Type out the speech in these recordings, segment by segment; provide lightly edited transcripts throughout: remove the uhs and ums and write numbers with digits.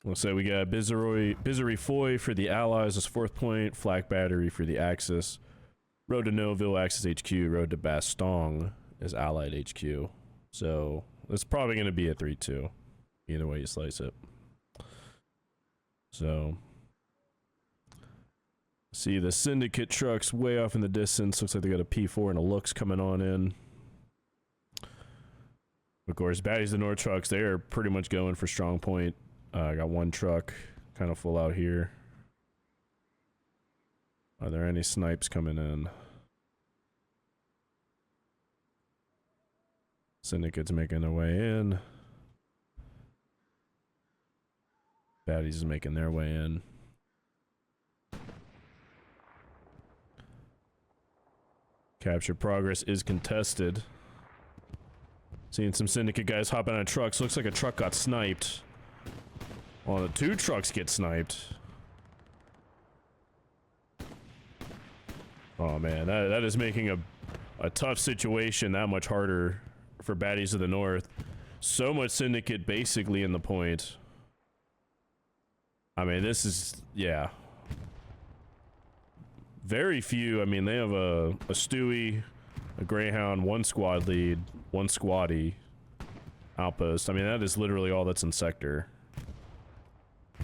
Let's say we got Bizarre Foy for the Allies as 4th point, Flak Battery for the Axis, Road to Noville, Axis HQ, Road to Bastogne is Allied HQ. So it's probably going to be a 3-2, either way you slice it. So, see the Syndicate trucks way off in the distance. Looks like they got a P4 and a Lux coming on in. Of course, Baddies the North trucks, they are pretty much going for strong point. I got one truck kind of full out here. Are there any snipes coming in? Syndicate's making their way in. Baddies is making their way in. Capture progress is contested. Seeing some Syndicate guys hopping on trucks. Looks like a truck got sniped. Well, the 2 trucks get sniped. Oh man, that is making a tough situation that much harder for Baddies of the North. So much Syndicate basically in the point. I mean, this is, yeah. Very few. I mean, they have a Stewie, a Greyhound, 1 squad lead, 1 squaddy outpost. I mean, that is literally all that's in sector.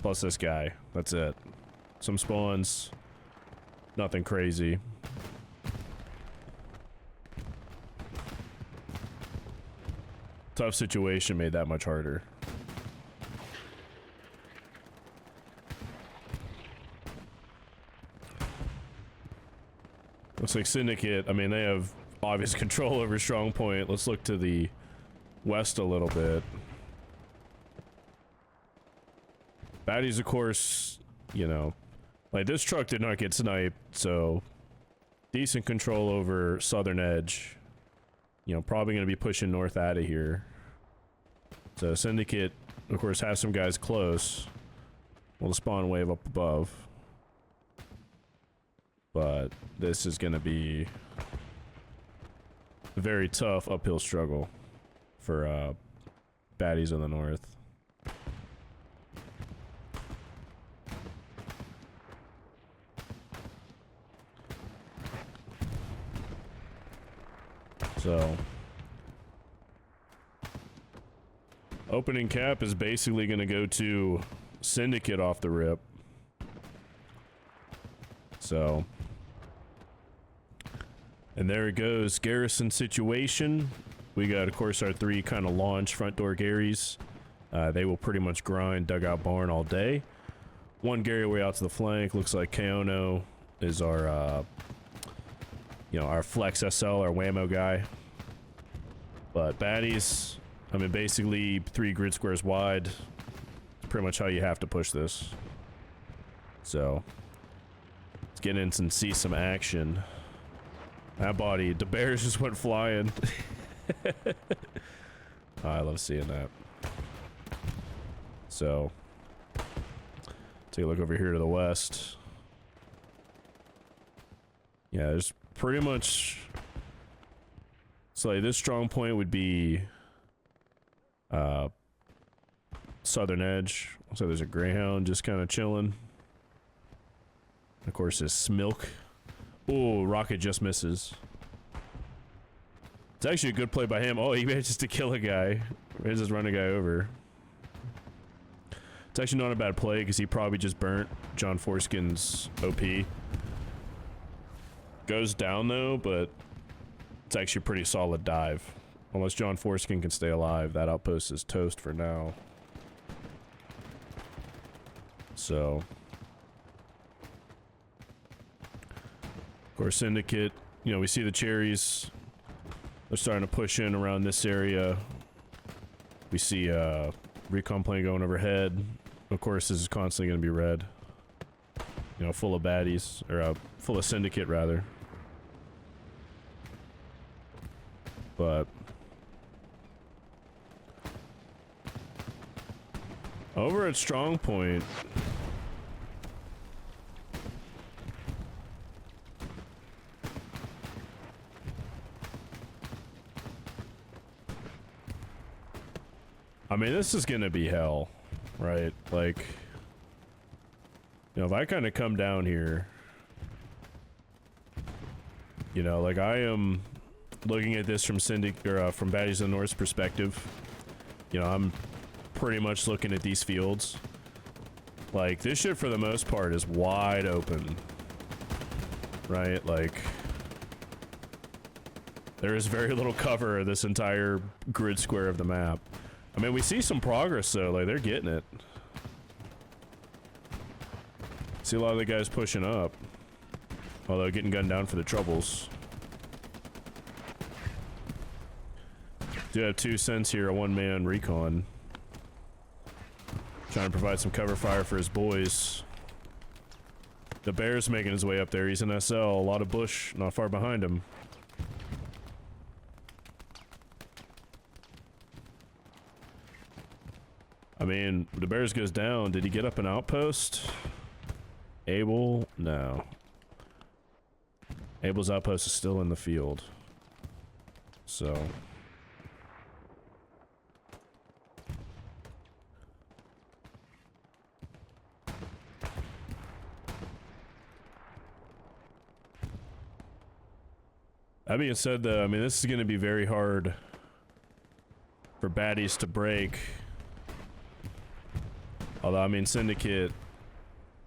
Plus this guy. That's it. Some spawns. Nothing crazy. Tough situation made that much harder. Looks like Syndicate, I mean, they have obvious control over strong point. Let's look to the west a little bit. Baddies, of course, you know, like this truck did not get sniped, so decent control over southern edge. You know, probably going to be pushing north out of here. So Syndicate, of course, has some guys close. We'll spawn wave up above. But this is going to be a very tough uphill struggle for Baddies in the north. So, opening cap is basically going to go to Syndicate off the rip. So, and there it goes. Garrison situation. We got, of course, our 3 kind of launch front door Garys. They will pretty much grind dugout barn all day. 1 Gary way out to the flank. Looks like Kaono is our, you know, our Flex SL, our Whammo guy. But Baddies, I mean, basically 3 grid squares wide. Pretty much how you have to push this. So, let's get in and see some action. That body, the bears just went flying. I love seeing that. So, take a look over here to the west. Yeah, there's pretty much... So like this strong point would be southern edge. So there's a Greyhound just kind of chilling. Of course, this Smilk. Oh, rocket just misses. It's actually a good play by him. Oh, he manages to kill a guy. He just run a guy over. It's actually not a bad play because he probably just burnt John Forskin's OP. Goes down though, but it's actually a pretty solid dive. Unless John Forskin can stay alive, that outpost is toast for now. So, of course, Syndicate, you know, we see the cherries. They're starting to push in around this area. We see recon plane going overhead. Of course, this is constantly going to be red. You know, full of baddies, or full of Syndicate rather. But over at Strong Point, I mean, this is gonna be hell. right? Like, you know, if I kind of come down here, you know, like I am looking at this from from Baddies of the North's perspective. You know, I'm pretty much looking at these fields. Like, this shit for the most part is wide open, right? Like, there is very little cover of this entire grid square of the map. I mean, we see some progress though, like they're getting it. See a lot of the guys pushing up, although getting gunned down for the troubles. Do have 2 cents here, a one-man recon. Trying to provide some cover fire for his boys. The bear's making his way up there. He's an SL, a lot of bush not far behind him. I mean, the bears goes down. Did he get up an outpost? Abel? No. Abel's outpost is still in the field. So... that being said, though, I mean, this is going to be very hard for baddies to break. Although, I mean, Syndicate,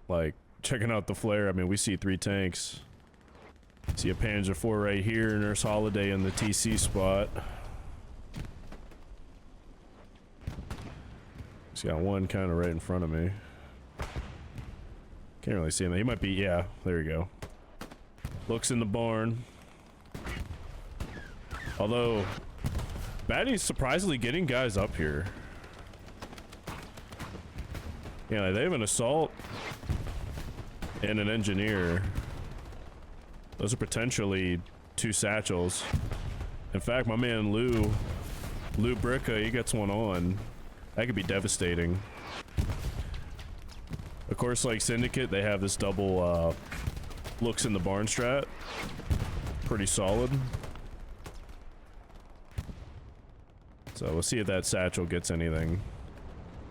like, checking out the flare, I mean, we see 3 tanks. See a Panzer IV right here, Nurse Holiday in the TC spot. He's got one kind of right in front of me. Can't really see him. He might be, yeah, there you go. Looks in the barn. Although, Baddie's surprisingly getting guys up here. Yeah, they have an assault and an engineer. Those are potentially 2 satchels. In fact, my man Lou Bricka, he gets one on. That could be devastating. Of course, like Syndicate, they have this double looks in the barn strat. Pretty solid. So we'll see if that satchel gets anything.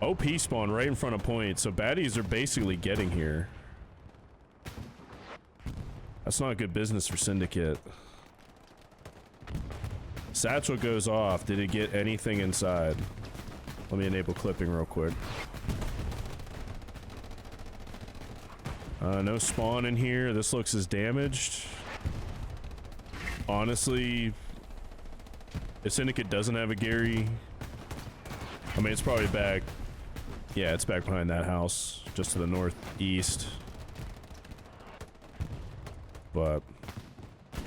OP spawn right in front of point, so baddies are basically getting here. That's not good business for Syndicate. Satchel goes off. Did it get anything inside? Let me enable clipping real quick. No spawn in here. This looks as damaged. Honestly, if Syndicate doesn't have a Gary, I mean, it's probably back. Yeah, it's back behind that house, just to the northeast. But, in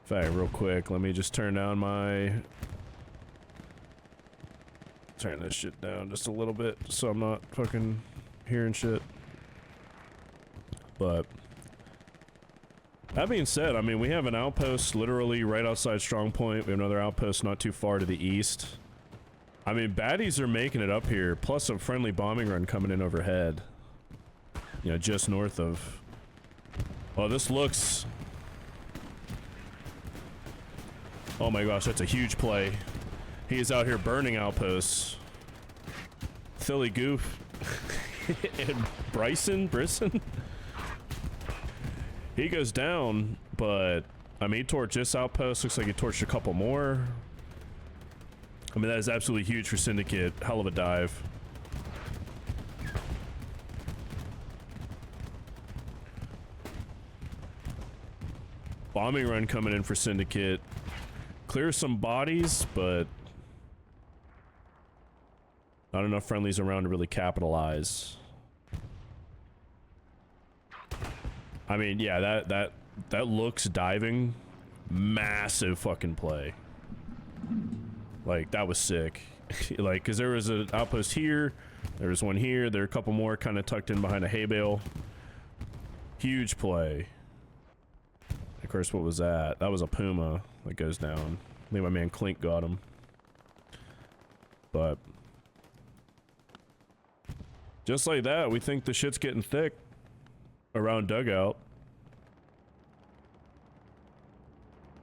fact, real quick, let me just turn down turn this shit down just a little bit so I'm not fucking hearing shit. But, that being said, I mean, we have an outpost literally right outside Strong Point. We have another outpost not too far to the east. I mean, baddies are making it up here, plus a friendly bombing run coming in overhead. You know, just north of... oh, this looks... oh my gosh, that's a huge play. He is out here burning outposts. Philly Goof. And Brisson? He goes down, but... I mean, he torched this outpost. Looks like he torched a couple more. I mean, that is absolutely huge for Syndicate. Hell of a dive. Bombing run coming in for Syndicate. Clear some bodies, but not enough friendlies around to really capitalize. I mean, yeah, that looks diving. Massive fucking play. Like, that was sick. Like, because there was an outpost here, there was one here, there are a couple more kind of tucked in behind a hay bale. Huge play. Of course, what was that? That was a Puma that goes down. I think my man Clink got him. But just like that, we think the shit's getting thick around dugout.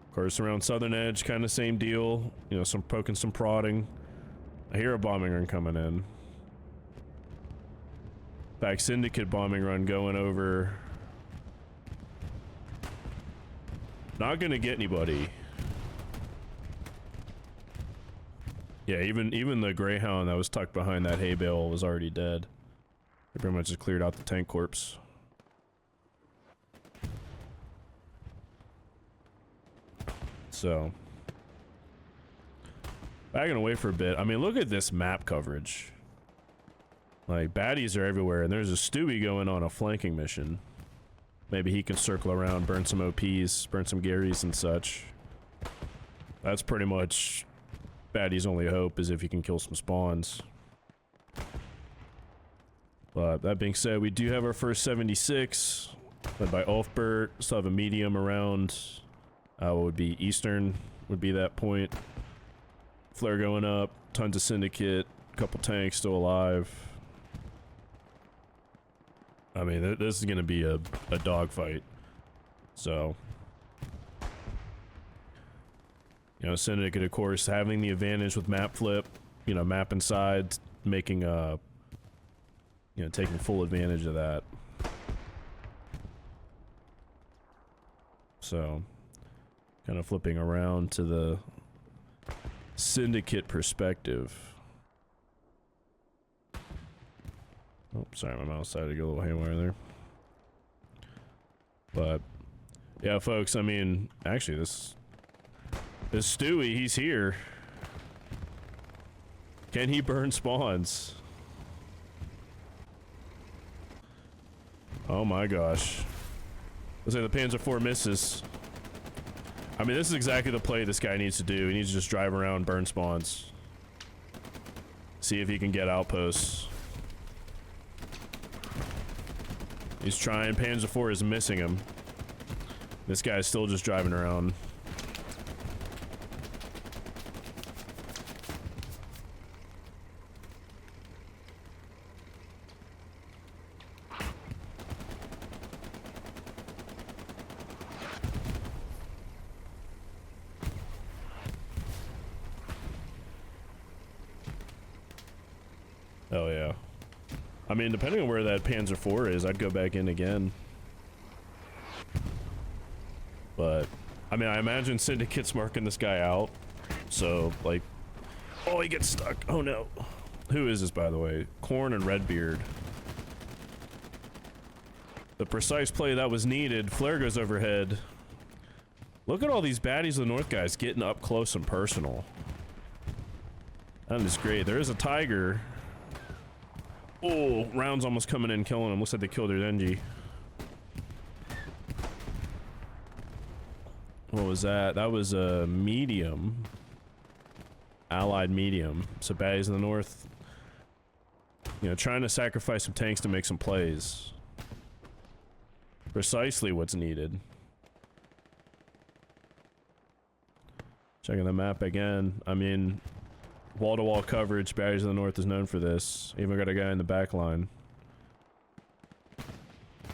Of course, around southern edge, kind of same deal. You know, some poking, some prodding. I hear a bombing run coming in. In fact, Syndicate bombing run going over. Not gonna get anybody. Yeah, even the Greyhound that was tucked behind that hay bale was already dead. They pretty much just cleared out the tank corpse. So, backing away for a bit. I mean, look at this map coverage. Like, baddies are everywhere, and there's a Stewie going on a flanking mission. Maybe he can circle around, burn some OPs, burn some Garys and such. That's pretty much baddie's only hope, is if he can kill some spawns. But that being said, we do have our first 76, led by Ulfbert. Still have a medium around. What would be Eastern, would be that point. Flare going up, tons of Syndicate, a couple tanks still alive. I mean, this is going to be a dogfight. So, you know, Syndicate, of course, having the advantage with map flip, you know, map inside, making, you know, taking full advantage of that. So, kind of flipping around to the Syndicate perspective. Oh, sorry, my mouse decided to go a little haywire there. But, yeah, folks, I mean, actually, this Stewie, he's here. Can he burn spawns? Oh my gosh. Looks like the Panzer IV misses. I mean, this is exactly the play this guy needs to do. He needs to just drive around, burn spawns. See if he can get outposts. He's trying. Panzer IV is missing him. This guy's still just driving around. Oh yeah. I mean, depending on where that Panzer IV is, I'd go back in again. But, I mean, I imagine Syndicate's marking this guy out. So, like... Oh, he gets stuck. Oh, no. Who is this, by the way? Korn and Redbeard. The precise play that was needed. Flare goes overhead. Look at all these baddies of the North guys getting up close and personal. That is great. There is a Tiger. Oh, rounds almost coming in, killing him. Looks like they killed their Denji. What was that? That was a medium. Allied medium. So baddies in the North, you know, trying to sacrifice some tanks to make some plays. Precisely what's needed. Checking the map again. I mean, wall-to-wall coverage, baddies in the North is known for this. Even got a guy in the back line.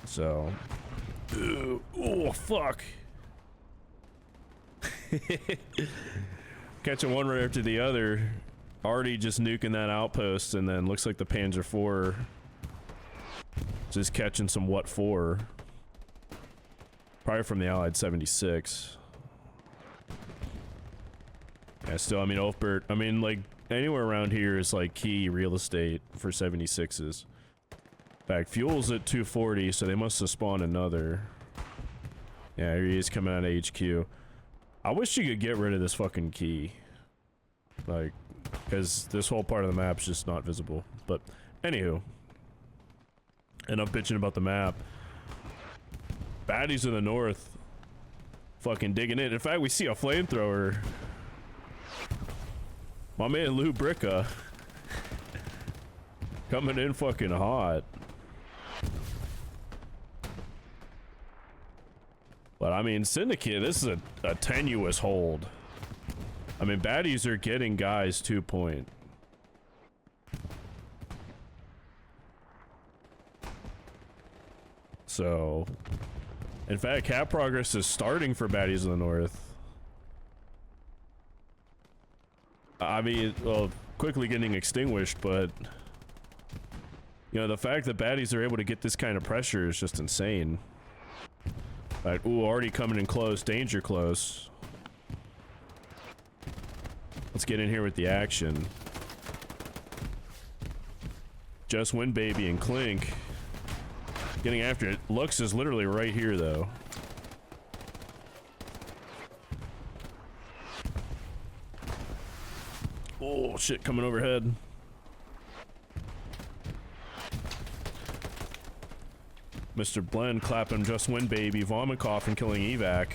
So... oh, fuck! Catching one right after the other. Already just nuking that outpost, and then looks like the Panzer IV just catching some what for. Probably from the Allied 76. Yeah, still, I mean, Ulfbert, I mean, like, anywhere around here is, like, key real estate for 76s. In fact, fuel's at 240, so they must have spawned another. Yeah, here he is coming out of HQ. I wish you could get rid of this fucking key. Like, because this whole part of the map's just not visible. But, anywho. Enough bitching about the map. Baddies in the North. Fucking digging in. In fact, we see a flamethrower. My man Lou Bricka coming in fucking hot. But I mean, Syndicate, this is a tenuous hold. I mean, baddies are getting guys 2 point. So, in fact, cap progress is starting for baddies in the North. I mean, well, quickly getting extinguished, but you know, the fact that baddies are able to get this kind of pressure is just insane. Alright, ooh, already coming in close, danger close. Let's get in here with the action. Just Win Baby and Clink getting after it. Lux is literally right here though. Oh shit, coming overhead. Mr. Blend clapping Just Win Baby, Vomit Cough and killing Evac.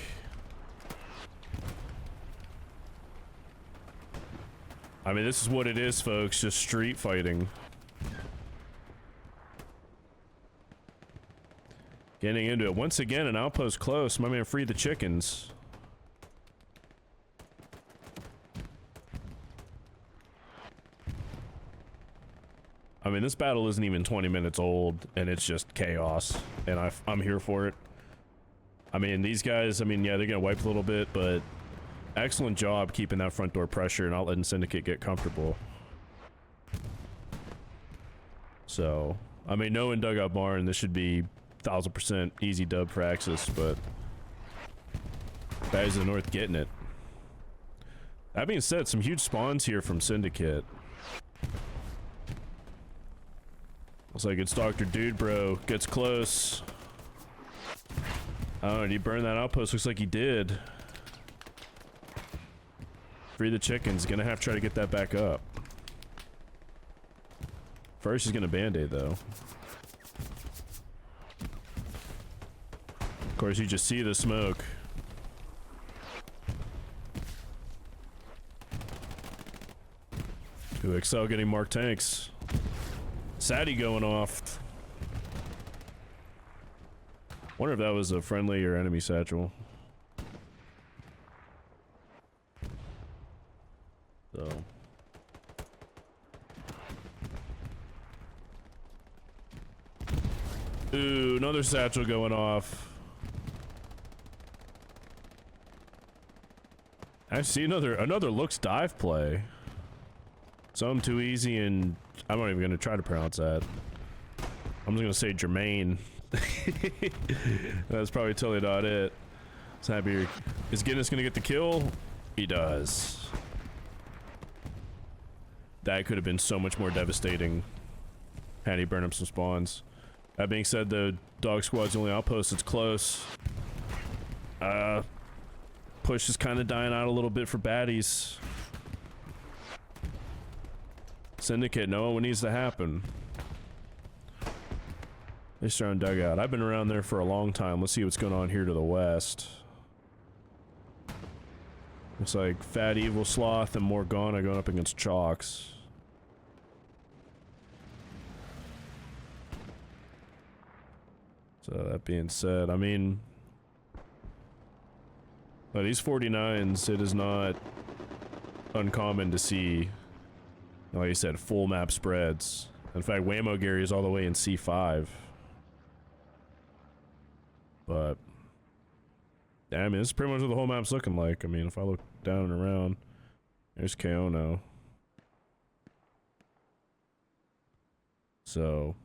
I mean, this is what it is, folks, just street fighting. Getting into it. Once again, an outpost close. My man freed the chickens. I mean, this battle isn't even 20 minutes old, and it's just chaos, and I'm here for it. I mean, these guys, I mean, yeah, they're gonna wipe a little bit, but excellent job keeping that front door pressure and not letting Syndicate get comfortable. So, I mean, no in Dugout Barn, this should be 1000% easy dub for Axis, but Baddies of the North getting it. That being said, some huge spawns here from Syndicate. Looks like it's Dr. Dude Bro. Gets close. Oh, did he burn that outpost? Looks like he did. Free the chickens. Gonna have to try to get that back up. First, he's gonna band-aid, though. Of course, you just see the smoke. Ooh, Excel getting marked tanks. Sadie going off. Wonder if that was a friendly or enemy satchel. So. Ooh, another satchel going off. I see another Lux dive play. Some too easy, and I'm not even gonna try to pronounce that. I'm just gonna say Jermaine. That's probably totally not it. So happy. Is Guinness gonna get the kill? He does. That could have been so much more devastating had he burned up some spawns. That being said, the dog squad's the only outpost that's close. Push is kind of dying out a little bit for baddies. Syndicate, know what needs to happen. They start on Dugout. I've been around there for a long time. Let's see what's going on here to the west. Looks like Fat Evil Sloth and Morgana going up against Chalks. So that being said, I mean, these 49s, it is not uncommon to see, like you said, full map spreads. In fact, Waymo Gary is all the way in C5. But, yeah, I mean, this is pretty much what the whole map's looking like. I mean, if I look down and around, there's Kaono. So,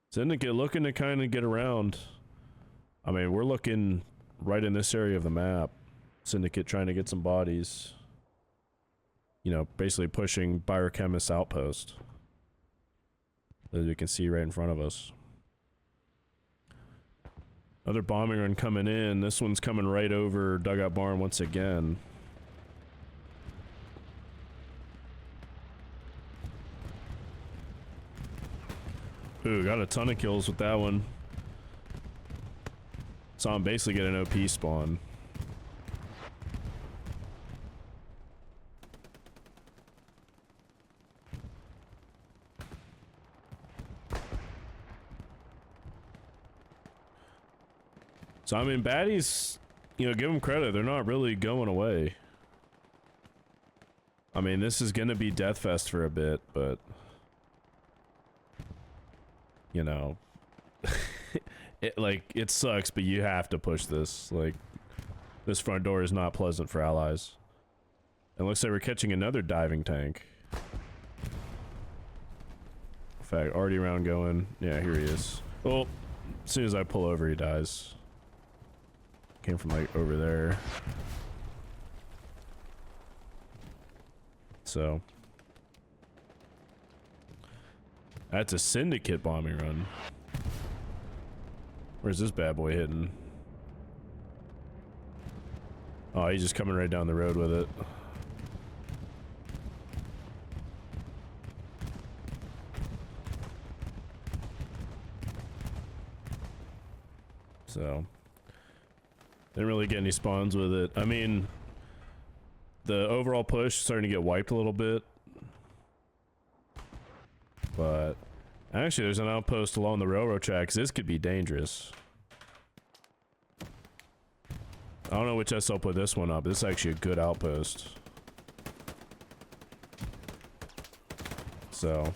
Syndicate looking to kind of get around. I mean, we're looking right in this area of the map. Syndicate trying to get some bodies. You know, basically pushing Biochemist Outpost. As you can see right in front of us. Another bombing run coming in. This one's coming right over Dugout Barn once again. Ooh, got a ton of kills with that one. Saw him basically get an OP spawn. So, I mean, baddies, you know, give them credit. They're not really going away. I mean, this is going to be Deathfest for a bit, but, you know, it sucks, but you have to push this. Like, this front door is not pleasant for allies. It looks like we're catching another diving tank. In fact, already round going. Yeah, here he is. Well, as soon as I pull over, he dies. Came from like over there. So that's a syndicate bombing run. Where's this bad boy hitting? Oh, he's just coming right down the road with it. So didn't really get any spawns with it. I mean, the overall push is starting to get wiped a little bit. But actually, there's an outpost along the railroad tracks. This could be dangerous. I don't know which SL put this one up. This is actually a good outpost. So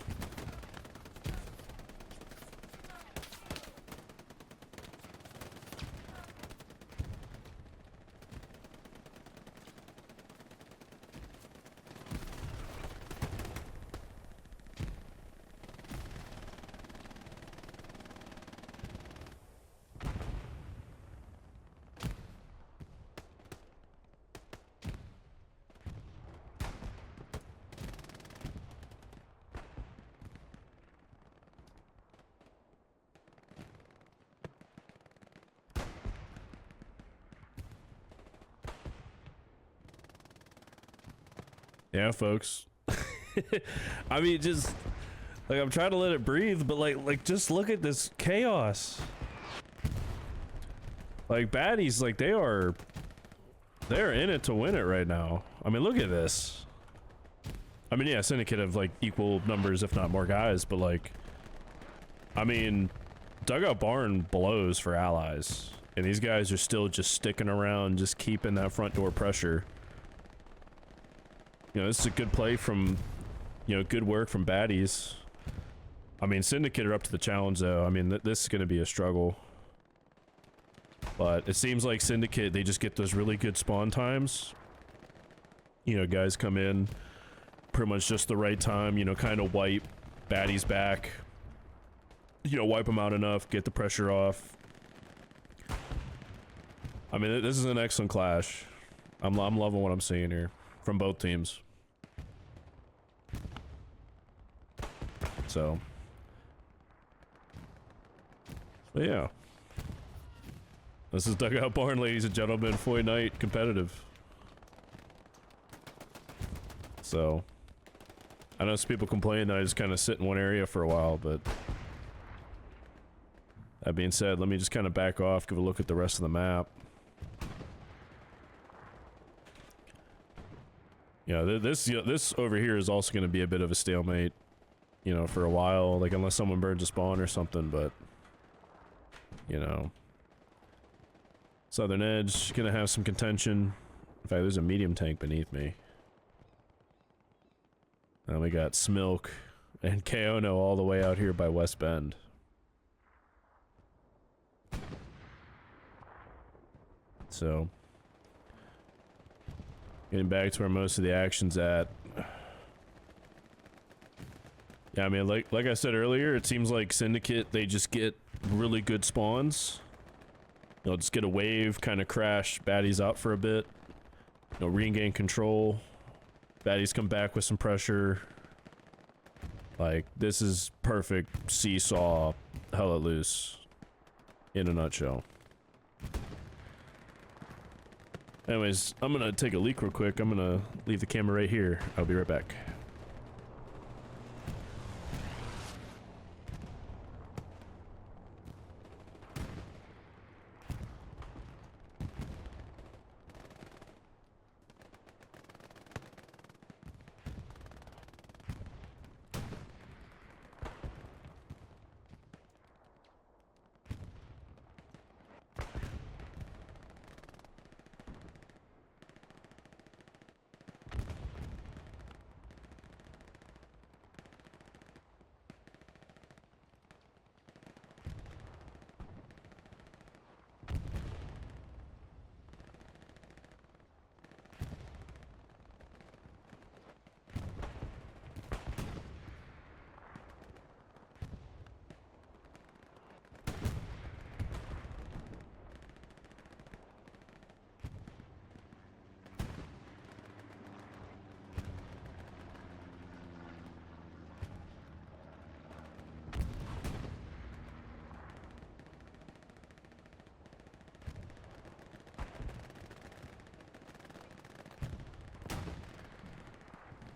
yeah, folks. I mean, just like I'm trying to let it breathe, but like just look at this chaos. Like baddies, like they're in it to win it right now. I mean, look at this. I mean, yeah, Syndicate have like equal numbers, if not more guys, but like, I mean, Dugout Barn blows for allies, and these guys are still just sticking around, just keeping that front door pressure. You know, this is a good play from, you know, good work from baddies. I mean, Syndicate are up to the challenge, though. I mean, this is going to be a struggle. But it seems like Syndicate, they just get those really good spawn times. You know, guys come in pretty much just the right time, you know, kind of wipe baddies back. You know, wipe them out enough, get the pressure off. I mean, this is an excellent clash. I'm loving what I'm seeing here from both teams. So, but yeah, this is Dugout Barn, ladies and gentlemen. Foy Night competitive. So, I know some people complain that I just kind of sit in one area for a while, but that being said, let me just kind of back off, give a look at the rest of the map. Yeah, this over here is also going to be a bit of a stalemate, you know, for a while, like unless someone burns a spawn or something, but, you know. Southern Edge, gonna have some contention. In fact, there's a medium tank beneath me. And we got Smilk and Kaono all the way out here by West Bend. So, getting back to where most of the action's at. Yeah, I mean, like I said earlier, it seems like Syndicate, they just get really good spawns. They'll just get a wave, kind of crash baddies out for a bit. You know, regain control. Baddies come back with some pressure. Like, this is perfect seesaw, hella loose, in a nutshell. Anyways, I'm gonna take a leak real quick. I'm gonna leave the camera right here. I'll be right back.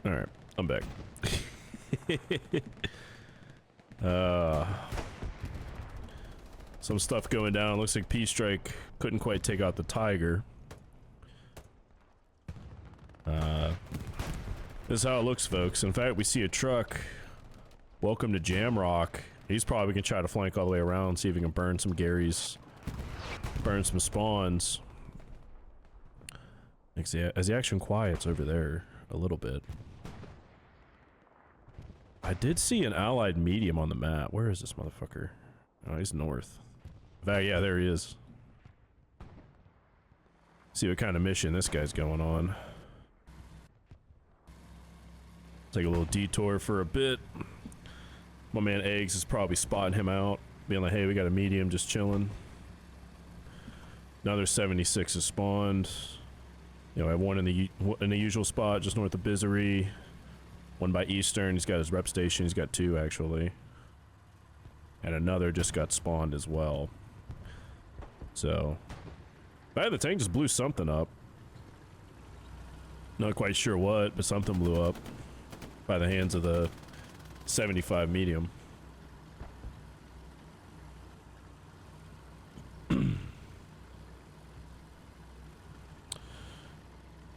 Alright, I'm back. Some stuff going down. Looks like P-Strike couldn't quite take out the Tiger. This is how it looks, folks. In fact, we see a truck. Welcome to Jamrock. He's probably gonna try to flank all the way around, see if he can burn some Garys, burn some spawns. As the action quiets over there a little bit. I did see an allied medium on the map. Where is this motherfucker? Oh, he's north. In fact, yeah, there he is. See what kind of mission this guy's going on. Take a little detour for a bit. My man Eggs is probably spotting him out, being like, hey, we got a medium just chilling. Another 76 is spawned. You know, I have one in the usual spot just north of Bizzery. One by Eastern. He's got his rep station. He's got two actually. And another just got spawned as well. So, the tank just blew something up. Not quite sure what, but something blew up by the hands of the 75 medium.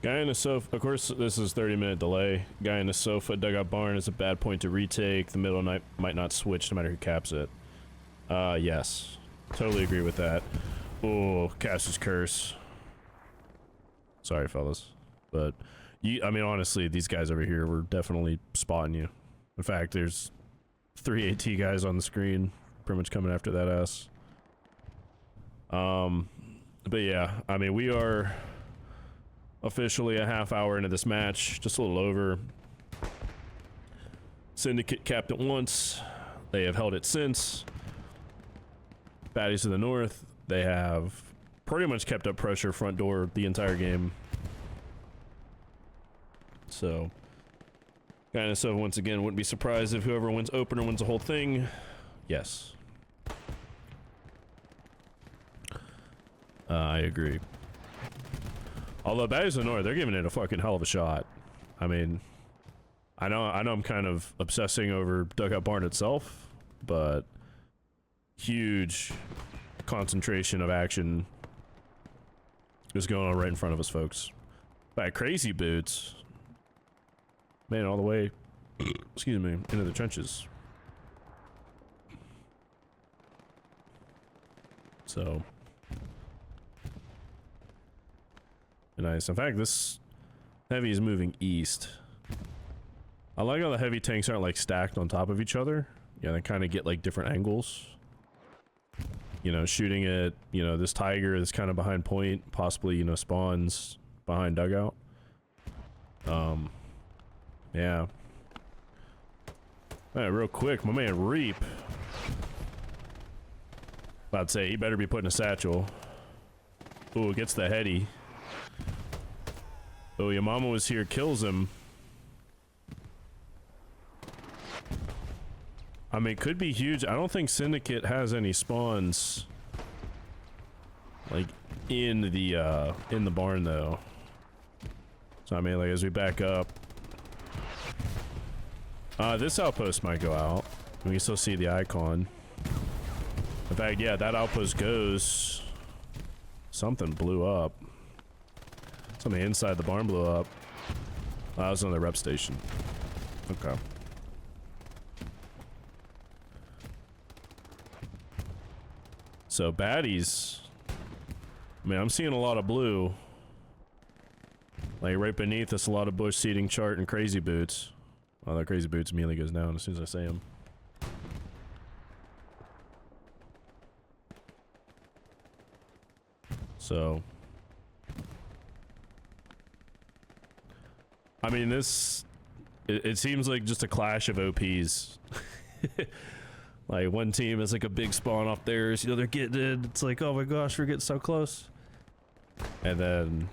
Guy in the sofa, of course this is 30-minute delay. Guy in the sofa, dugout barn is a bad point to retake. The middle might not switch no matter who caps it. Yes. Totally agree with that. Oh, Cass's curse. Sorry, fellas. But, I mean, honestly, these guys over here were definitely spotting you. In fact, there's 3 AT guys on the screen pretty much coming after that ass. But yeah, I mean, we are officially a half hour into this match, just a little over. Syndicate capped it once. They have held it since. Baddies to the north, they have pretty much kept up pressure front door the entire game. So, kind of so once again, wouldn't be surprised if whoever wins opener wins the whole thing. Yes. I agree. Although Baddies to the north, they're giving it a fucking hell of a shot. I mean, I know I'm kind of obsessing over Dugout Barn itself, but huge concentration of action is going on right in front of us, folks. By Crazy Boots, man, all the way, excuse me, into the trenches. So nice. In fact, this heavy is moving east. I like how the heavy tanks aren't like stacked on top of each other. Yeah, they kind of get like different angles. You know, shooting at, you know, this Tiger is kind of behind point, possibly, you know, spawns behind dugout. Yeah. Alright, real quick, my man Reap. About to say, he better be putting a satchel. Ooh, gets the heady. Oh, your mama was here, kills him. I mean, it could be huge. I don't think Syndicate has any spawns like in the barn though. So I mean, like as we back up, this outpost might go out. We can still see the icon. In fact, yeah, that outpost goes. Something blew up. Something inside the barn blew up. I was on the rep station. Okay. So baddies, I mean, I'm seeing a lot of blue. Like right beneath us, a lot of bush seeding chart and Crazy Boots. Oh, that Crazy Boots immediately goes down as soon as I say him. So, I mean, it seems like just a clash of OPs. Like one team is like a big spawn off theirs, you know, they're getting it. It's like, oh my gosh, we're getting so close. And then,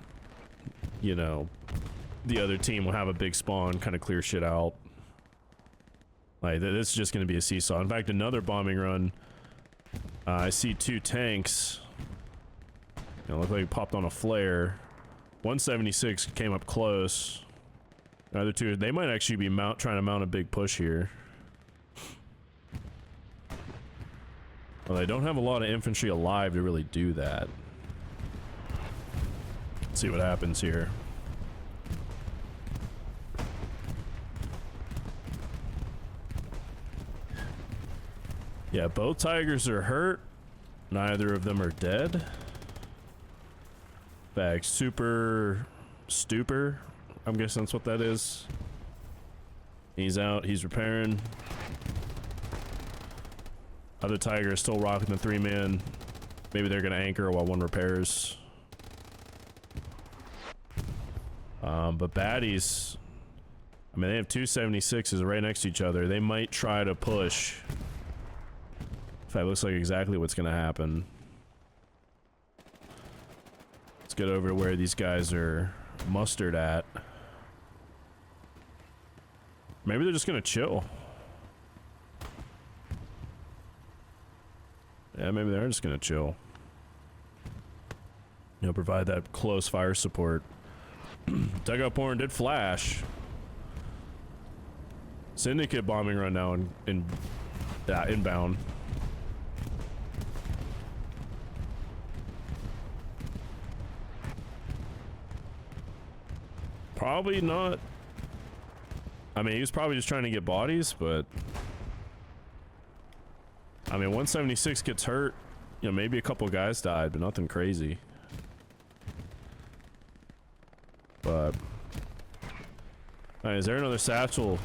you know, the other team will have a big spawn, kind of clear shit out. Like this is just going to be a seesaw. In fact, another bombing run. I see 2 tanks. You know, look like it popped on a flare. 176 came up close. Other two, they might actually be trying to mount a big push here. Well, they don't have a lot of infantry alive to really do that. Let's see what happens here. Yeah, both Tigers are hurt. Neither of them are dead. In fact, super stupor, I'm guessing that's what that is. He's out, he's repairing. Other Tiger is still rocking the 3-man. Maybe they're gonna anchor while one repairs. But baddies, I mean, they have two 76s right next to each other. They might try to push. In fact, it looks like exactly what's gonna happen. Let's get over to where these guys are mustered at. Maybe they're just gonna chill. Yeah, maybe they're just gonna chill. You know, provide that close fire support. Dugout Born did flash. Syndicate bombing run now inbound. Probably not. I mean, he was probably just trying to get bodies, but I mean, 176 gets hurt. You know, maybe a couple guys died, but nothing crazy. But alright, is there another satchel?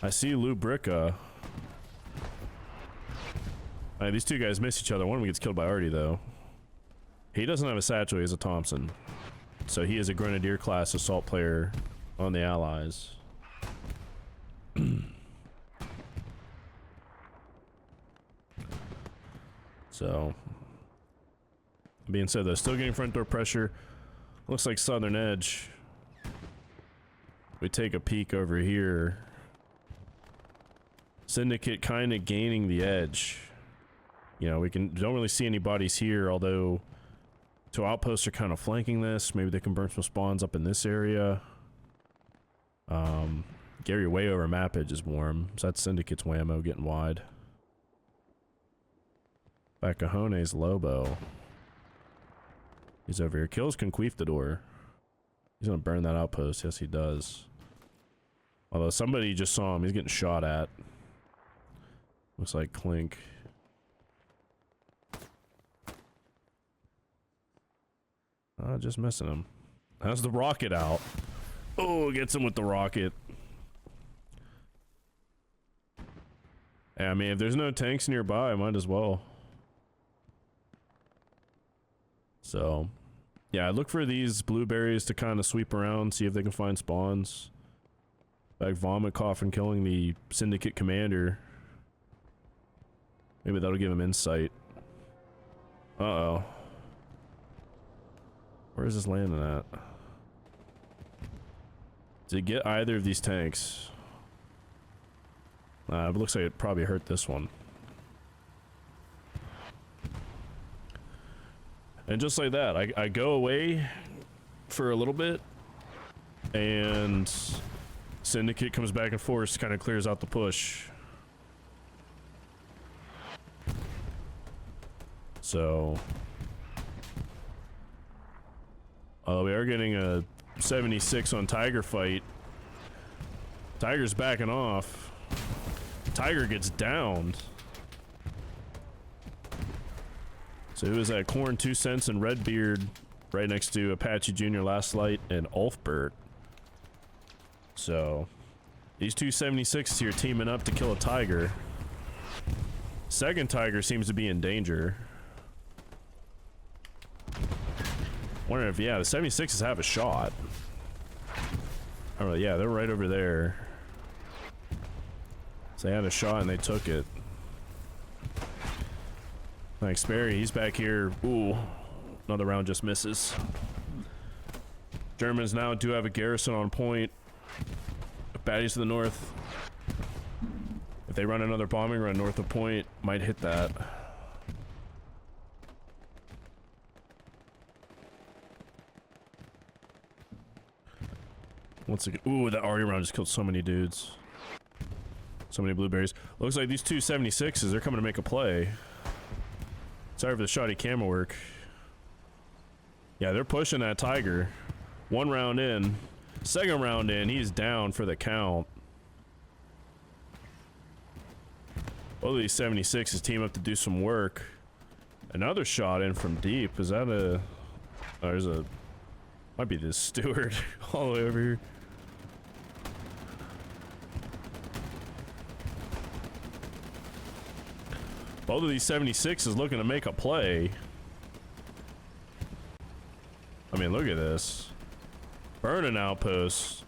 I see Lubrica. Alright, these two guys miss each other. One of them gets killed by Artie, though. He doesn't have a satchel, he has a Thompson. So he is a Grenadier class assault player on the Allies. So, being said, though, still getting front door pressure. Looks like Southern Edge. We take a peek over here. Syndicate kind of gaining the edge. You know, don't really see any bodies here, although two outposts are kind of flanking this. Maybe they can burn some spawns up in this area. Gary way over map edge is warm, so that's Syndicate's whammo getting wide. Back Cajone's Lobo. He's over here. Kills Conquistador. He's gonna burn that outpost. Yes, he does. Although somebody just saw him. He's getting shot at. Looks like Clink. Just missing him. How's the rocket out? Oh, gets him with the rocket. Yeah, I mean, if there's no tanks nearby, I might as well. So, yeah, I look for these blueberries to kind of sweep around, see if they can find spawns. Like Vomit Coffin killing the Syndicate commander. Maybe that'll give him insight. Uh-oh. Where is this landing at? Did it get either of these tanks? It looks like it probably hurt this one. And just like that, I go away for a little bit, and Syndicate comes back and forth, kind of clears out the push. So, we are getting a 76 on Tiger fight. Tiger's backing off. Tiger gets downed. So who is that? Corn 2 cents and Redbeard right next to Apache Jr. Last Light and Ulfbert. So these two 76s here teaming up to kill a Tiger. Second Tiger seems to be in danger. Wondering if, yeah, the 76s have a shot. Oh, yeah, they're right over there. So they had a shot and they took it. Thanks, Barry. He's back here. Ooh, another round just misses. Germans now do have a garrison on point. Baddies to the north. If they run another bombing run north of point, might hit that. Once again, ooh, that arty round just killed so many dudes. So many blueberries. Looks like these two 76s, they're coming to make a play. Sorry for the shoddy camera work. Yeah, they're pushing that tiger. One round in. Second round in, he's down for the count. Both of these 76s team up to do some work. Another shot in from deep. Is that a... Oh, there's a... Might be this steward all the way over here. Both of these 76s looking to make a play. I mean, look at this. Burning outposts.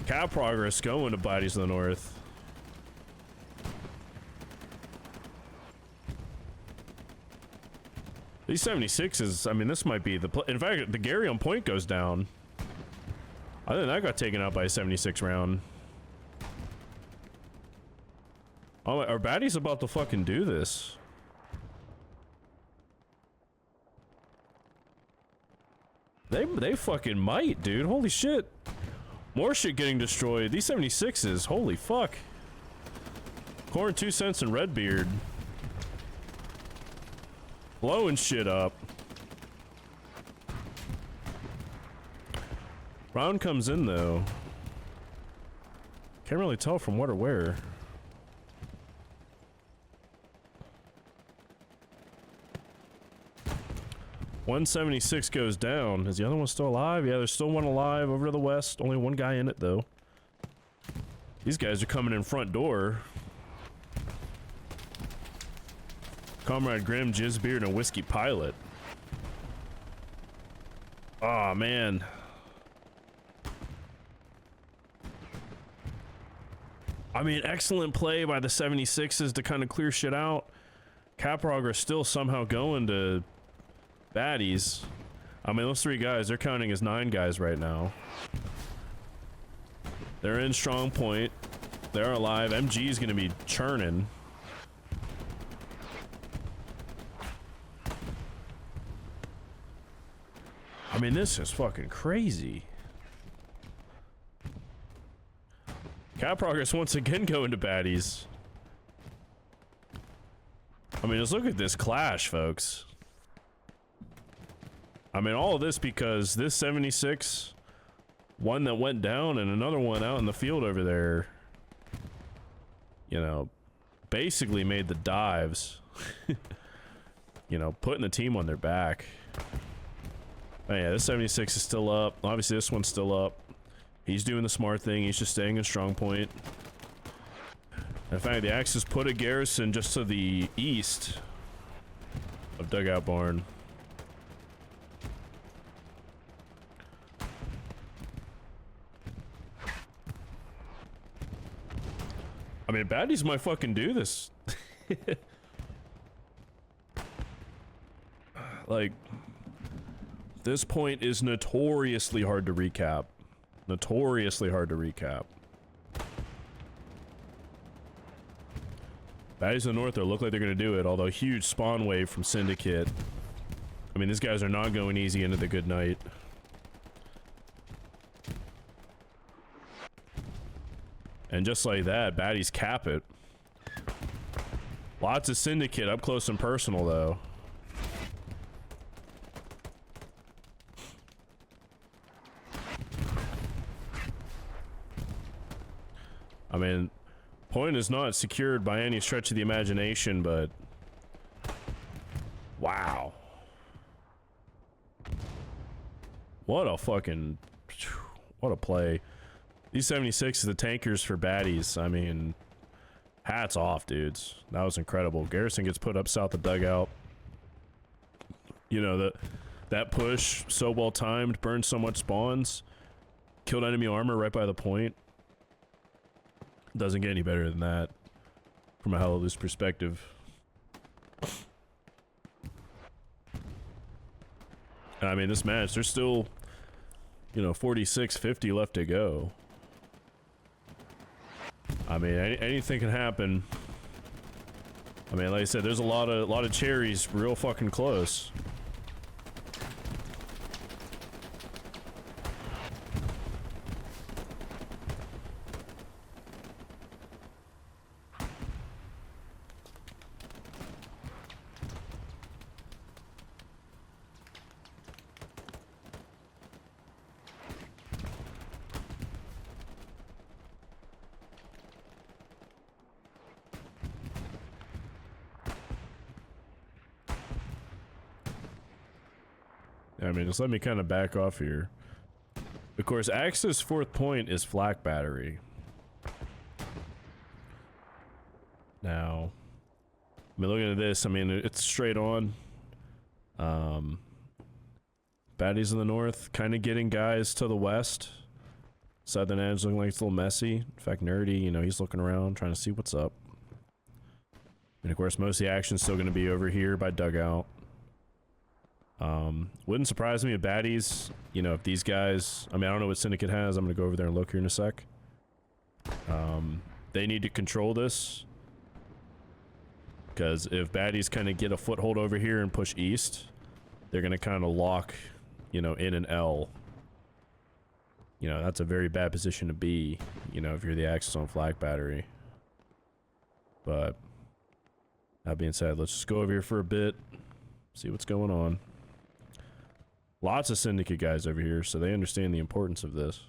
Cap progress going to bodies to the north. These 76s, I mean, this might be the play. In fact, the Gary on point goes down. I think that got taken out by a 76 round. Oh, our baddie's about to fucking do this. They fucking might, dude. Holy shit. More shit getting destroyed. These 76s, holy fuck. Corn 2 cents and Redbeard. Blowing shit up. Round comes in though. Can't really tell from what or where. .176 goes down. Is the other one still alive? Yeah, there's still one alive over to the west. Only one guy in it though. These guys are coming in front door. Comrade Grim, Jizzbeard, and a Whiskey Pilot. Aw, man. I mean, excellent play by the 76s to kind of clear shit out. Cap progress still somehow going to baddies. I mean, those three guys, they're counting as 9 guys right now. They're in strong point. They're alive. MG is going to be churning. I mean, this is fucking crazy. Cap progress once again going to baddies. I mean, just look at this clash, folks. I mean, all of this because this 76, one that went down and another one out in the field over there, you know, basically made the dives. You know, putting the team on their back. Oh yeah, this 76 is still up. Obviously, this one's still up. He's doing the smart thing. He's just staying in strong point. In fact, the Axis put a garrison just to the east of Dugout Barn. I mean, baddies might fucking do this. Like, this point is notoriously hard to recap. Notoriously hard to recap. Baddies in the north, they look like they're going to do it, although huge spawn wave from Syndicate. I mean, these guys are not going easy into the good night. And just like that, baddies cap it. Lots of Syndicate up close and personal, though. I mean, point is not secured by any stretch of the imagination, but... Wow. What a fucking... What a play. These 76 is the tankers for baddies. I mean, hats off, dudes. That was incredible. Garrison gets put up south of Dugout. You know, that push, so well timed, burned so much spawns, killed enemy armor right by the point. Doesn't get any better than that from a Hallelujah's perspective. I mean, this match, there's still, you know, 46-50 left to go. I mean, anything can happen. I mean, like I said, there's a lot of cherries real fucking close. I mean, just let me kind of back off here. Of course, Axis 4th point is flak battery. Now, I mean, looking at this, I mean, it's straight on. Baddies in the north, kind of getting guys to the west. Southern edge looking like it's a little messy. In fact, Nerdy, you know, he's looking around, trying to see what's up. And of course, most of the action's still going to be over here by dugout. Wouldn't surprise me if baddies, you know, if these guys, I mean, I don't know what Syndicate has. I'm going to go over there and look here in a sec. They need to control this. Because if baddies kind of get a foothold over here and push east, they're going to kind of lock, you know, in an L. You know, that's a very bad position to be, you know, if you're the Axis on flak battery. But, that being said, let's just go over here for a bit, see what's going on. Lots of Syndicate guys over here, so they understand the importance of this.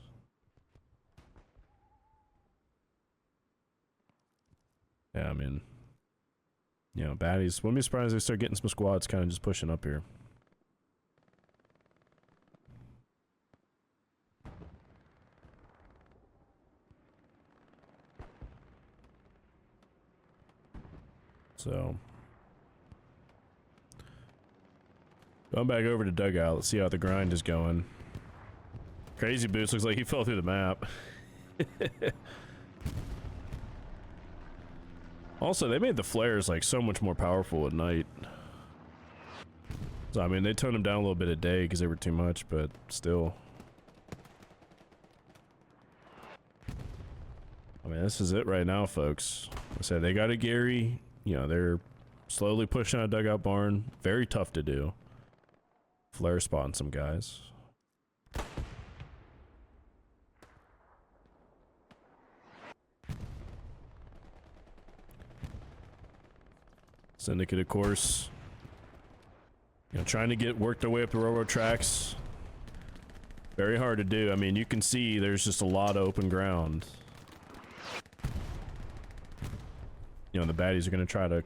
Yeah, I mean, you know, baddies, wouldn't be surprised if they start getting some squads kind of just pushing up here. So, going back over to dugout, let's see how the grind is going. Crazy Boots looks like he fell through the map. Also, they made the flares like so much more powerful at night. So, I mean, they toned them down a little bit at day because they were too much, but still. I mean, this is it right now, folks. I said they got a Gary. You know, they're slowly pushing out a dugout barn. Very tough to do. Flare spotting some guys. Syndicate, of course, you know, trying to get worked their way up the railroad tracks. Very hard to do. I mean, you can see there's just a lot of open ground. You know, the baddies are going to try to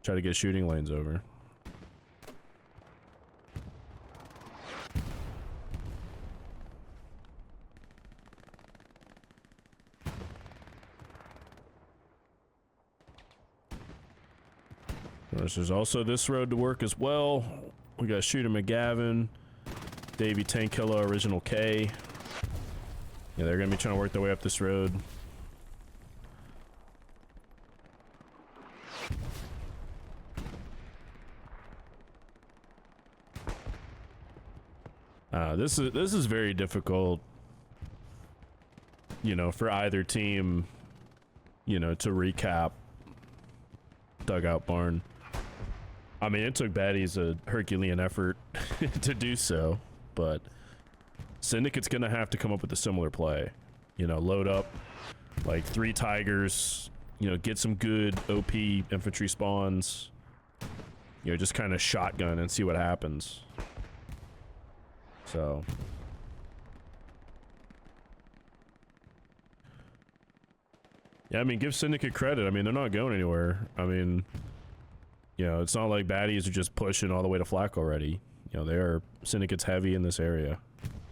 try to get shooting lanes over. There's also this road to work as well. We got Shooter McGavin, Davey Tankilla, Original K. Yeah, they're going to be trying to work their way up this road. This is very difficult, you know, for either team, you know, to recap dugout barn. I mean, it took baddies a Herculean effort to do so, but Syndicate's gonna have to come up with a similar play. You know, load up like 3 Tigers, you know, get some good OP infantry spawns, you know, just kind of shotgun and see what happens. So, yeah, I mean, give Syndicate credit. I mean, they're not going anywhere. I mean, you know, it's not like baddies are just pushing all the way to flak already. You know, they are Syndicate's heavy in this area,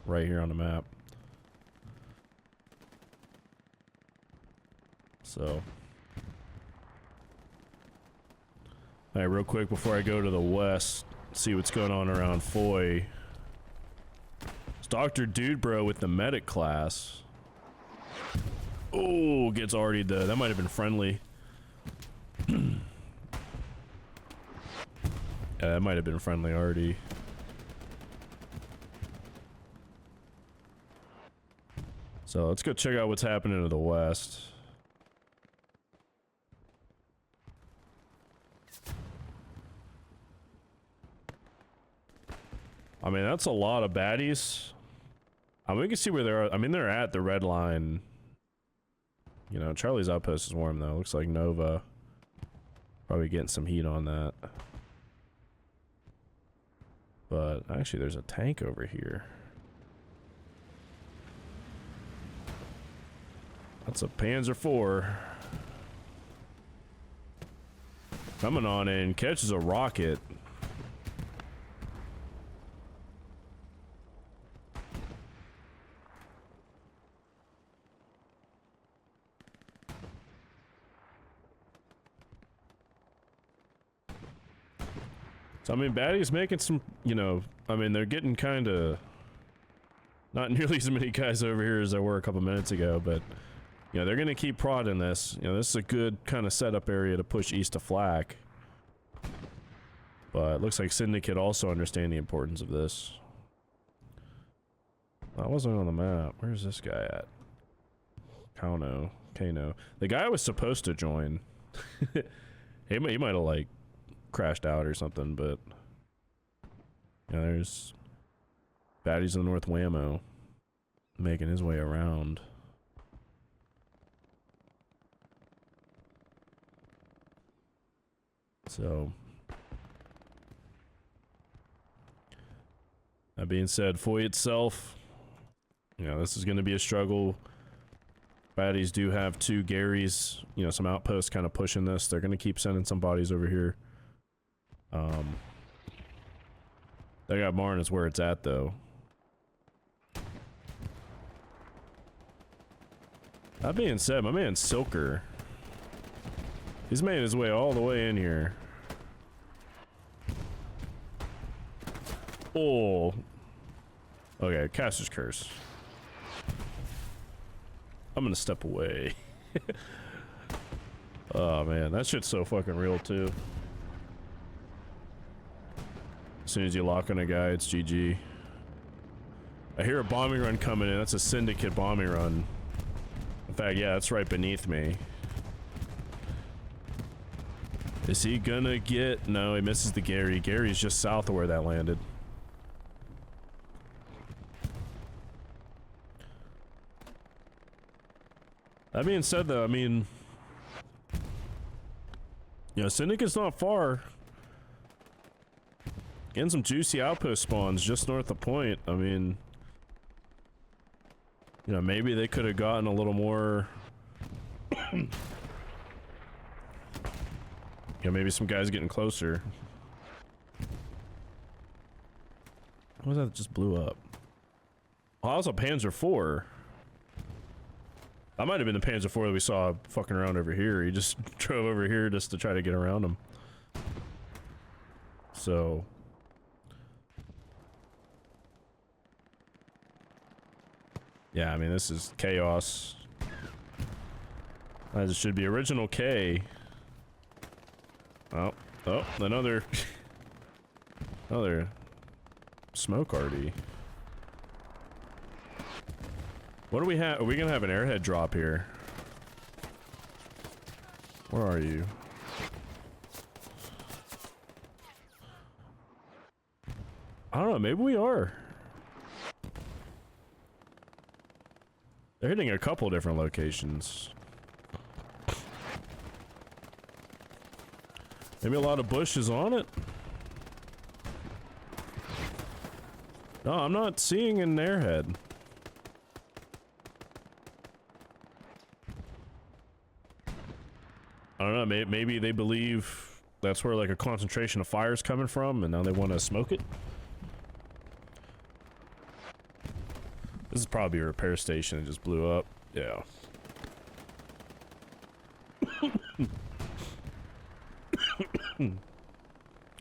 right here on the map. So, all right, real quick before I go to the west, see what's going on around Foy. It's Dr. Dude Bro with the medic class. Oh, gets already the, that might have been friendly. Yeah, that might have been friendly already. So let's go check out what's happening to the west. I mean, that's a lot of baddies. I mean, we can see where they're. I mean, they're at the red line. You know, Charlie's outpost is warm though. Looks like Nova probably getting some heat on that. But actually, there's a tank over here. That's a Panzer IV. Coming on in, catches a rocket. So, I mean, Batty's making some, you know, I mean, they're getting kind of not nearly as many guys over here as there were a couple minutes ago, but, you know, they're going to keep prodding this. You know, this is a good kind of setup area to push east to Flak. But it looks like Syndicate also understand the importance of this. I wasn't on the map. Where's this guy at? Kano. The guy was supposed to join. he might have, like, crashed out or something, but... Yeah, there's... Batty's in the North Whammo. Making his way around. So... That being said, Foy itself, you know, this is going to be a struggle. Baddies do have 2 Garys, you know, some outposts kind of pushing this. They're going to keep sending some bodies over here. They got Marn is where it's at, though. That being said, my man Silker, he's made his way all the way in here. Oh. Okay, Caster's Curse. I'm gonna step away. Oh man, that shit's so fucking real too. As soon as you lock on a guy, it's GG. I hear a bombing run coming in. That's a Syndicate bombing run. In fact, yeah, that's right beneath me. Is he gonna get... No, he misses the Gary. Gary's just south of where that landed. That being said, though, I mean... You know, Syndicate's not far. Getting some juicy outpost spawns just north of Point. I mean... You know, maybe they could have gotten a little more... You know, maybe some guys getting closer. What was that just blew up? Oh, that was a Panzer IV. That might have been the Panzer IV that we saw fucking around over here. He just drove over here just to try to get around him. So... Yeah, I mean, this is chaos. This should be original K. Oh, another... another... smoke arty. What do we have? Are we gonna have an airhead drop here? Where are you? I don't know, maybe we are. They're hitting a couple different locations. Maybe a lot of bushes on it? No, I'm not seeing an airhead. I don't know, maybe they believe that's where like a concentration of fire is coming from and now they want to smoke it. This is probably a repair station that just blew up. Yeah.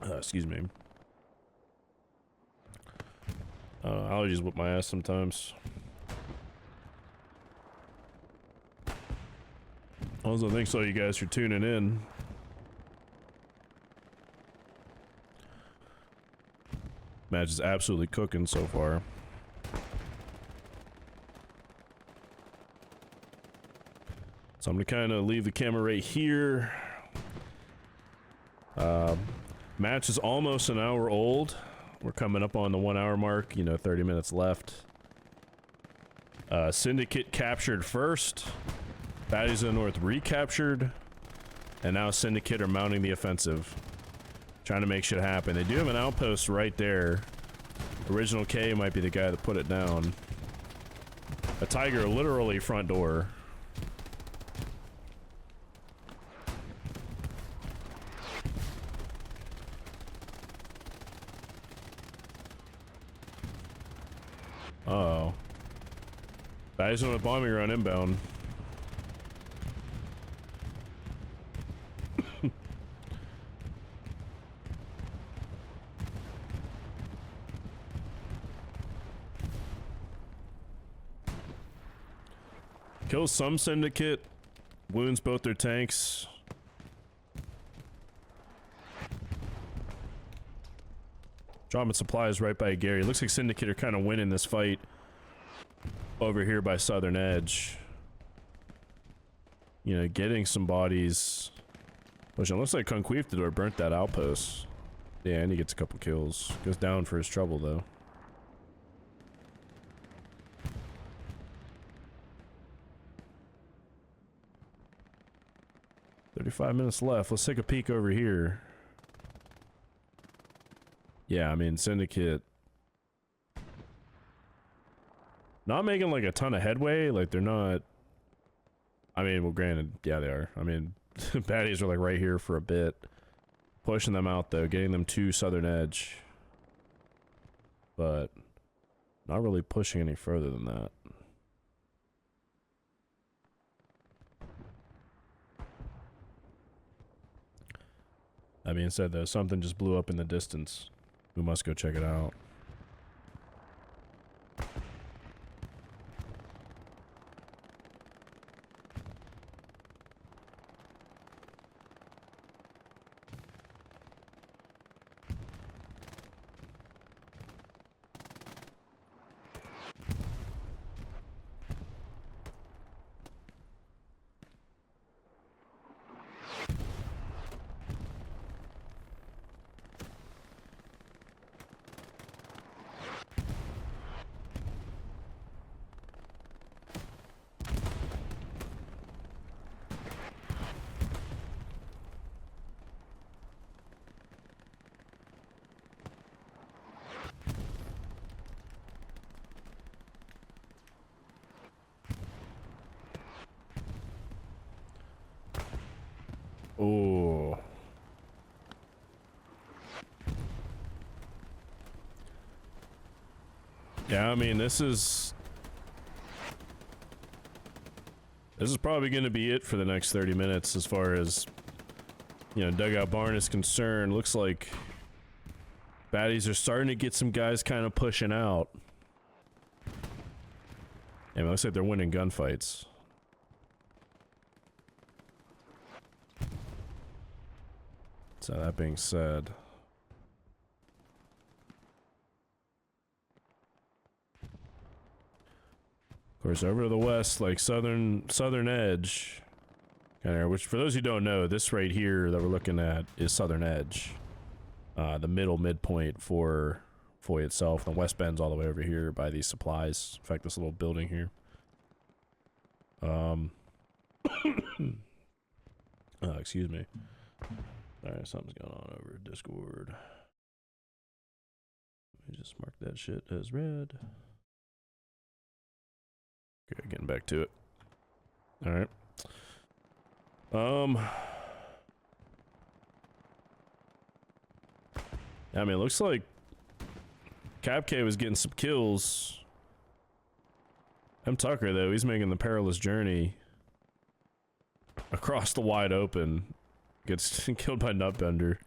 Excuse me. Allergies whip my ass sometimes. Also, thanks all you guys for tuning in. Match is absolutely cooking so far. So I'm gonna kind of leave the camera right here. Match is almost an hour old. We're coming up on the 1 hour mark, you know, 30 minutes left. Syndicate captured first. Baddies in the North recaptured. And now Syndicate are mounting the offensive. Trying to make shit happen. They do have an outpost right there. Original K might be the guy that put it down. A Tiger literally front door. Uh-oh. Baddies on a bombing run inbound. Kills some syndicate. Wounds both their tanks. Dropping supplies right by Gary. Looks like syndicate are kind of winning this fight over here by Southern Edge. You know, getting some bodies. Which it looks like Conquistador burnt that outpost. Yeah, and he gets a couple kills. Goes down for his trouble, though. "35 minutes left. Let's take a peek over here." Yeah, I mean, Syndicate not making like a ton of headway. Like, they're not. I mean, well, granted, yeah, they are. I mean, baddies are like right here for a bit. Pushing them out, though, getting them to Southern Edge. But not really pushing any further than that. That being said, though, something just blew up in the distance. We must go check it out. Oh. Yeah, I mean, this is probably going to be it for the next 30 minutes as far as, you know, Dugout Barn is concerned. Looks like baddies are starting to get some guys kind of pushing out. And it looks like they're winning gunfights. So that being said, of course, over to the west, like Southern Edge, kind of, which for those who don't know, this right here that we're looking at is Southern Edge, the midpoint for Foy itself. The West Bend's all the way over here by these supplies. In fact, this little building here. Excuse me. Alright, something's going on over Discord. Let me just mark that shit as red. Okay, getting back to it. Alright. I mean, it looks like Cap K was getting some kills. M. Tucker, though, he's making the perilous journey across the wide open. Gets killed by Nutbender.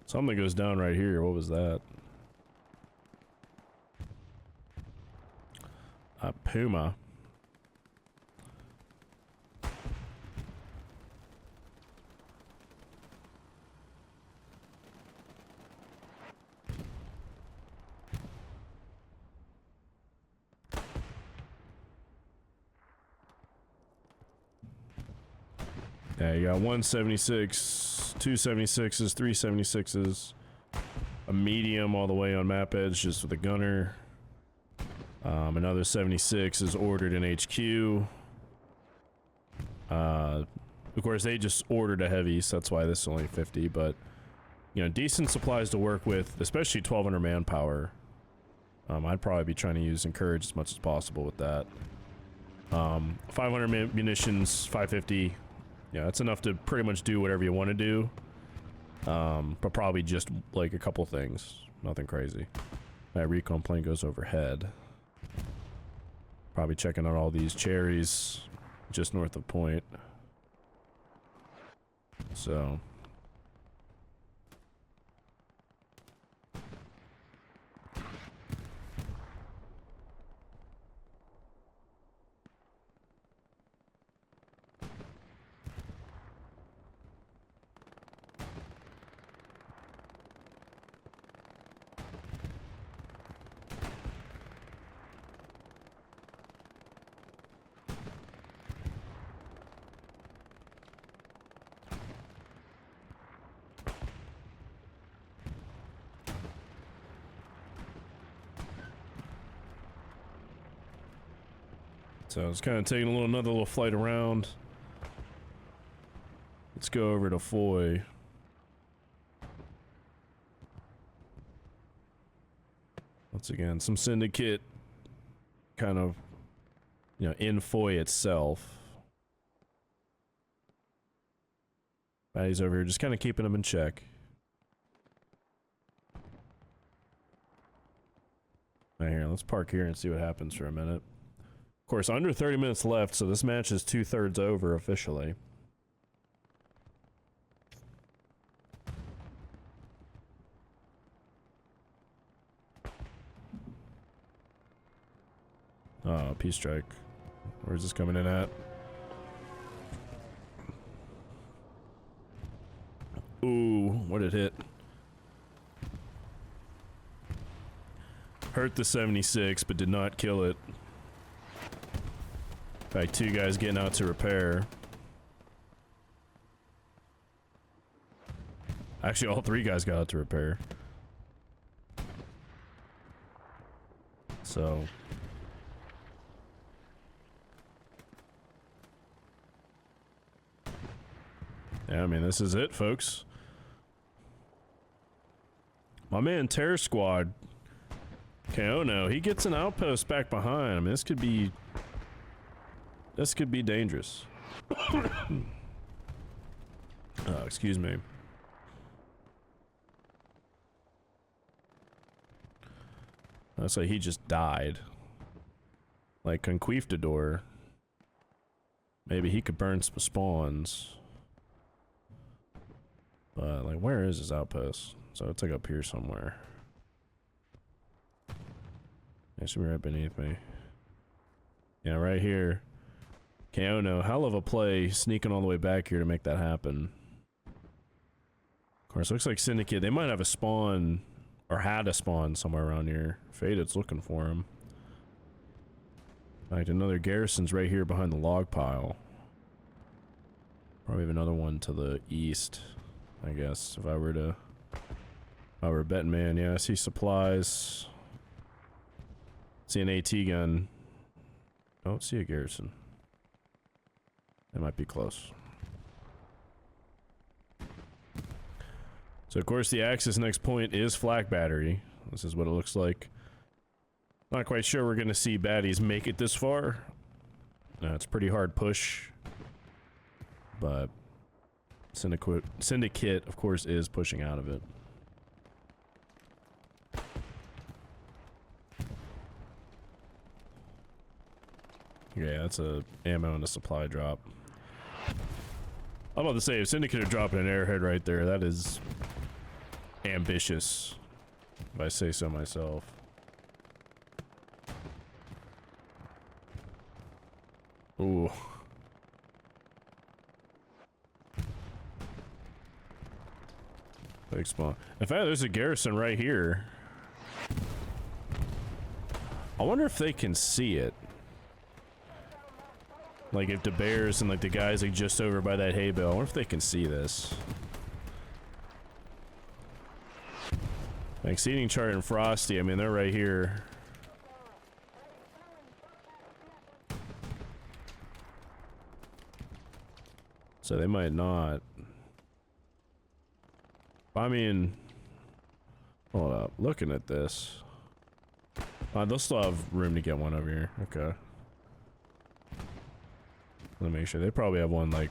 Something goes down right here. What was that? A Puma. Yeah, you got 176, 276s, 376s, a medium all the way on map edge just with a gunner. Another 76 is ordered in HQ. Of course, they just ordered a heavy, so that's why this is only 50, but, you know, decent supplies to work with, especially 1200 manpower. I'd probably be trying to use Encourage as much as possible with that. 500 munitions, 550. Yeah, that's enough to pretty much do whatever you want to do. But probably just like a couple things. Nothing crazy. That recon plane goes overhead. Probably checking out all these cherries just north of Point. So So it's kind of taking another little flight around. Let's go over to Foy. Once again, some syndicate kind of, you know, in Foy itself. He's over here just kind of keeping him in check. Right here, let's park here and see what happens for a minute. Of course, under 30 minutes left, so this match is 2/3 over officially. Oh, Peace Strike. Where's this coming in at? Ooh, what did it hit? Hurt the 76, but did not kill it. In fact, 2 guys getting out to repair. Actually, all 3 guys got out to repair. So... yeah, I mean, this is it, folks. My man Terror Squad, Kaono, he gets an outpost back behind. I mean, this could be dangerous. Excuse me. Looks like he just died. Like Conquistador. Maybe he could burn some spawns. But, like, where is his outpost? So it's like up here somewhere. It should be right beneath me. Yeah, right here. Kaono, hell of a play, sneaking all the way back here to make that happen. Of course, looks like Syndicate, they might have a spawn, or had a spawn somewhere around here. Faded's looking for him. In fact, another garrison's right here behind the log pile. Probably have another one to the east, I guess, if I were a betting man. Yeah, I see supplies. See an AT gun. Don't see a garrison. It might be close. So of course the Axis next point is Flak Battery. This is what it looks like. Not quite sure we're gonna see baddies make it this far. It's a pretty hard push. But Syndicate, of course, is pushing out of it. Yeah, that's a ammo and a supply drop. I'm about to say, if Syndicate are dropping an airhead right there, that is ambitious, if I say so myself. Ooh. Big spawn. In fact, there's a garrison right here. I wonder if they can see it. Like if the bears and like the guys like just over by that hay bale, I wonder if they can see this. Like Seeding Chart and Frosty, I mean they're right here. So they might not. I mean, hold up, looking at this. They'll still have room to get one over here. Okay. Let me make sure. They probably have one like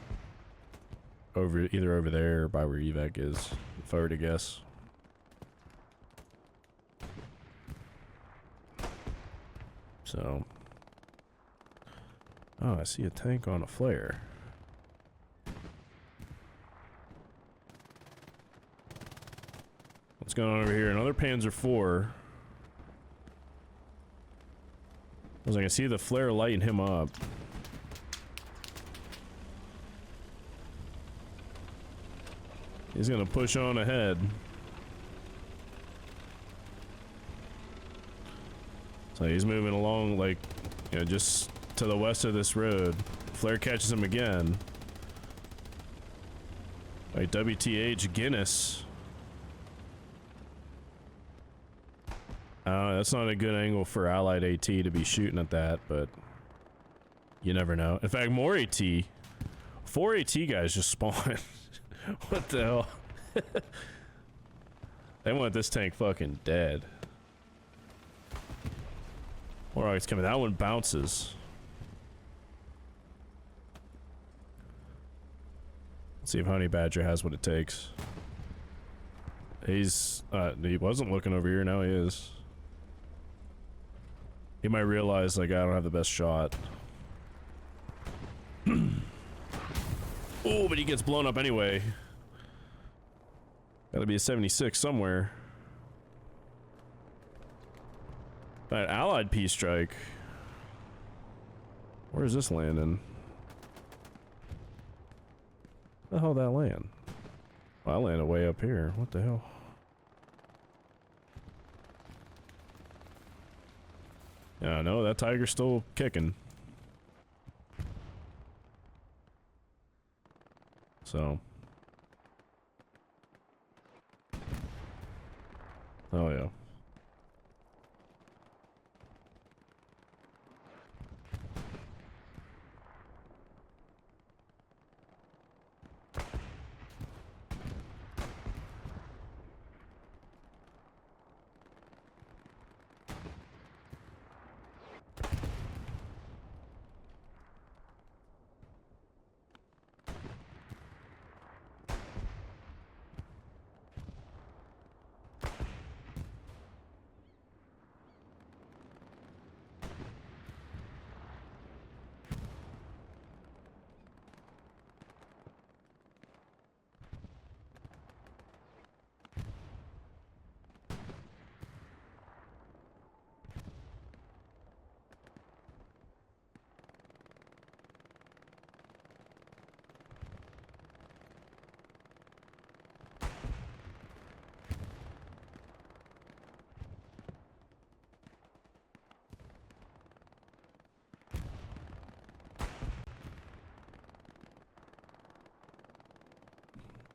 either over there or by where evac is, if I were to guess. So, oh, I see a tank on a flare. What's going on over here? Another Panzer IV. I can see the flare lighting him up. He's gonna push on ahead. So he's moving along like, you know, just to the west of this road. Flare catches him again. Like WTH Guinness. That's not a good angle for Allied AT to be shooting at that, but You never know. In fact, more AT. 4 AT guys just spawn. What the hell? They want this tank fucking dead. More rockets coming. That one bounces. Let's see if Honey Badger has what it takes. He wasn't looking over here, now he is. He might realize, like, I don't have the best shot. Oh, but he gets blown up anyway. Gotta be a 76 somewhere. That Allied Peace Strike. Where is this landing? Where the hell did that land? Well, I landed way up here. What the hell? Yeah, no, that Tiger's still kicking. So. Oh, yeah.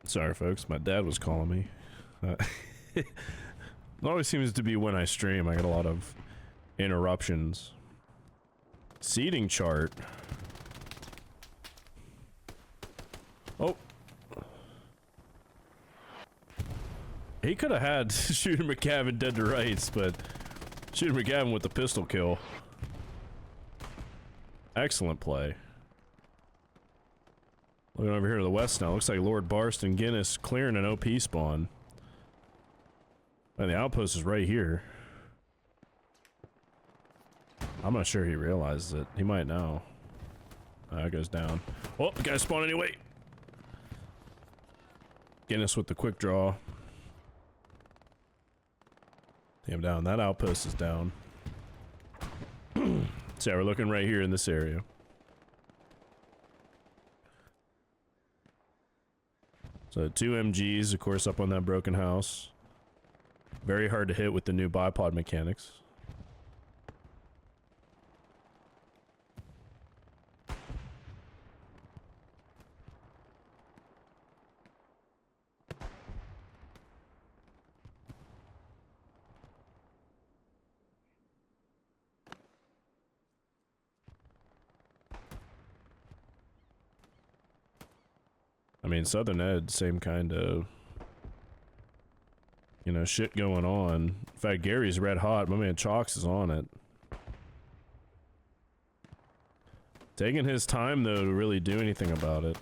Sorry, folks. My dad was calling me. It always seems to be when I stream. I get a lot of interruptions. Seating chart. Oh. He could have had Shooter McGavin dead to rights, but Shooter McGavin with the pistol kill. Excellent play. Looking over here to the west now, looks like Lord Barston Guinness clearing an OP spawn. And the outpost is right here. I'm not sure he realizes it. He might now. It goes down. Oh, the guy spawned anyway. Guinness with the quick draw. Damn, down. That outpost is down. So yeah, we're looking right here in this area. So 2 MGs, of course, up on that broken house. Very hard to hit with the new bipod mechanics. I mean, Southern Ed, same kind of, you know, shit going on. In fact, Gary's red hot. My man Chalks is on it. Taking his time, though, to really do anything about it.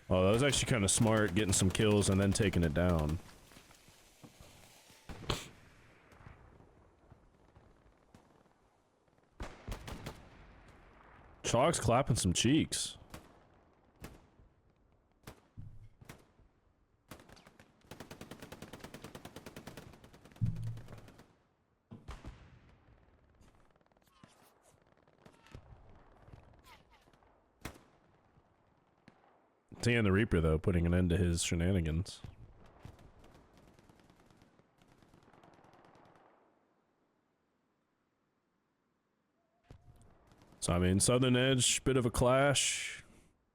Oh, that was actually kind of smart, getting some kills and then taking it down. Chalk's clapping some cheeks. Tan the Reaper, though, putting an end to his shenanigans. So, I mean, Southern Edge, bit of a clash.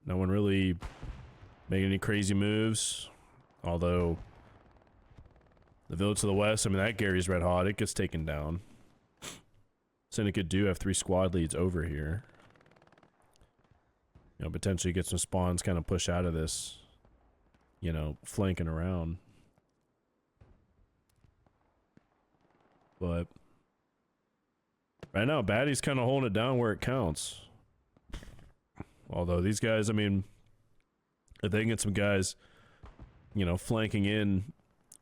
No one really making any crazy moves. Although, the village to the west, I mean, that Gary's red hot. It gets taken down. Syndicate do have 3 squad leads over here. You know, potentially get some spawns kind of push out of this, you know, flanking around. But right now, Baddie's kind of holding it down where it counts. Although these guys, I mean, if they can get some guys, you know, flanking in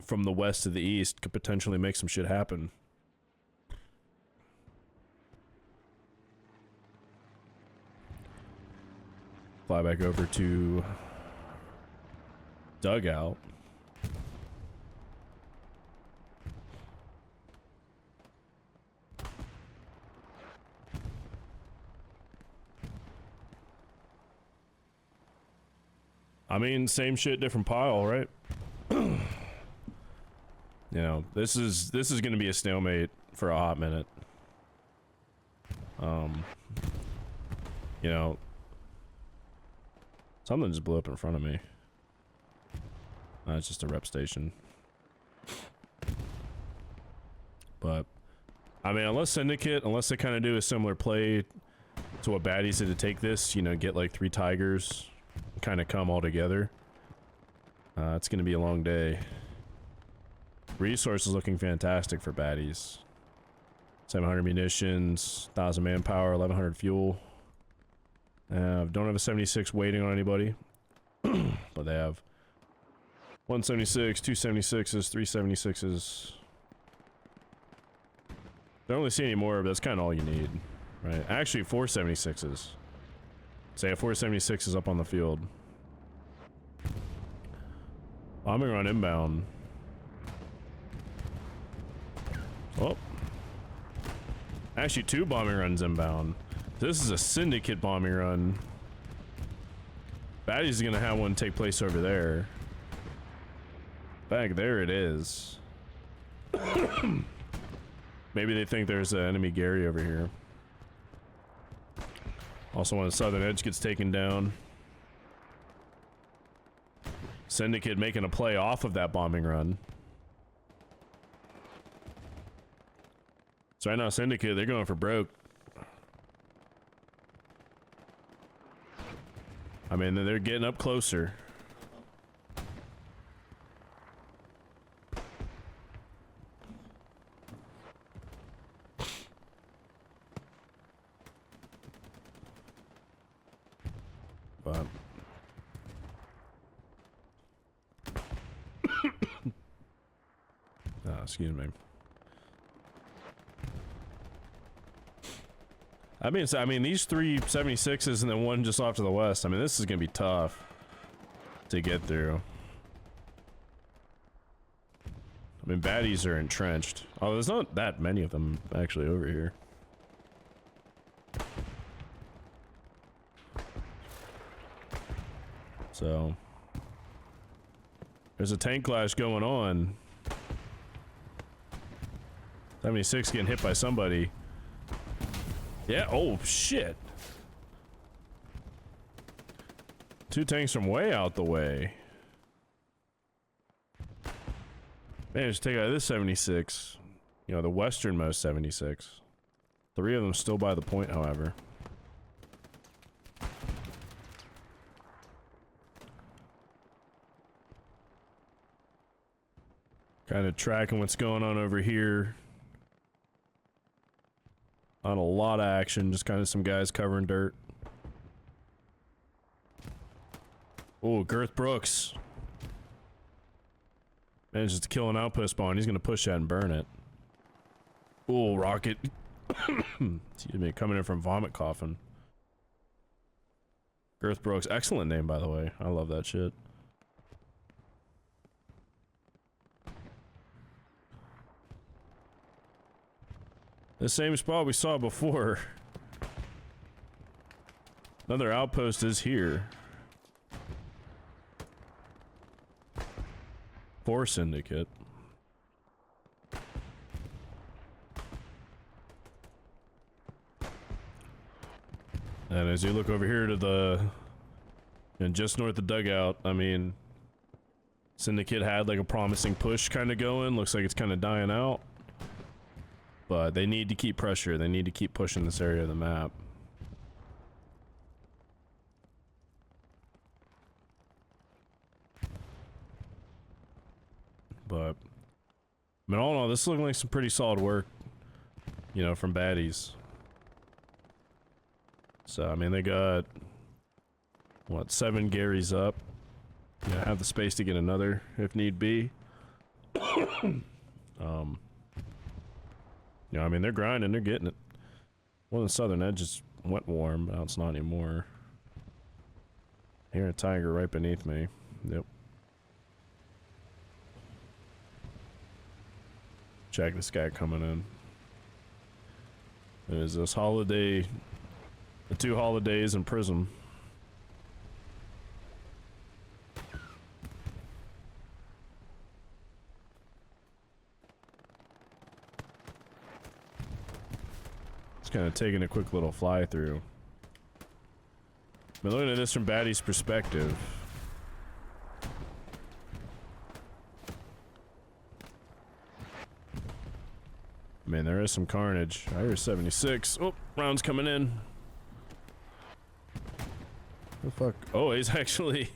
from the west to the east, could potentially make some shit happen. Fly back over to dugout. I mean, same shit, different pile, right? You know, this is going to be a stalemate for a hot minute. You know, something just blew up in front of me. It's just a rep station. But I mean, unless Syndicate, unless they kind of do a similar play to what Baddies did to take this, you know, get like 3 Tigers, kind of come all together. It's going to be a long day. Resources looking fantastic for Baddies. 700 munitions, 1,000 manpower, 1,100 fuel. Don't have a 76 waiting on anybody. But they have 176, 2 76s, 3 76s. Don't really see any more, but that's kind of all you need. Right? Actually, 4 76s. Say a 476 is up on the field. Bombing run inbound. Oh. Actually, 2 bombing runs inbound. This is a Syndicate bombing run. Baddies is gonna have one take place over there. Back there it is. Maybe they think there's an enemy Gary over here. Also, when the southern edge gets taken down. Syndicate making a play off of that bombing run. So right now, Syndicate, they're going for broke. I mean, they're getting up closer. But excuse me. I mean, these 3 76s and then one just off to the west. I mean, this is gonna be tough to get through. I mean, Baddies are entrenched. Oh, there's not that many of them actually over here. So there's a tank clash going on. 76 getting hit by somebody. Yeah, oh shit. 2 tanks from way out the way. Managed to take out this 76. You know, the westernmost 76. 3 of them still by the point, however. Kind of tracking what's going on over here. Not a lot of action, just kind of some guys covering dirt. Oh, Girth Brooks. Manages to kill an outpost spawn. He's going to push that and burn it. Oh, rocket. Excuse me, coming in from Vomit Coffin. Girth Brooks. Excellent name, by the way. I love that shit. The same spot we saw before. Another outpost is here. 4 Syndicate. And as you look over here to the... and just north of dugout, I mean... Syndicate had like a promising push kind of going. Looks like it's kind of dying out. But they need to keep pressure. They need to keep pushing this area of the map. But, I mean, all in all, this is looking like some pretty solid work, you know, from baddies. So, I mean, they got, what, 7 Garys up. You know, have the space to get another if need be. You know, I mean, they're grinding, they're getting it. One of the southern edges went warm, now it's not anymore. Here, a tiger right beneath me. Yep. Check this guy coming in. There's this holiday, the 2 holidays in Prism. Just kind of taking a quick little fly through. But looking at this from Baddie's perspective. Man, there is some carnage. I hear 76. Oh, rounds coming in. Oh, fuck. Oh, he's actually...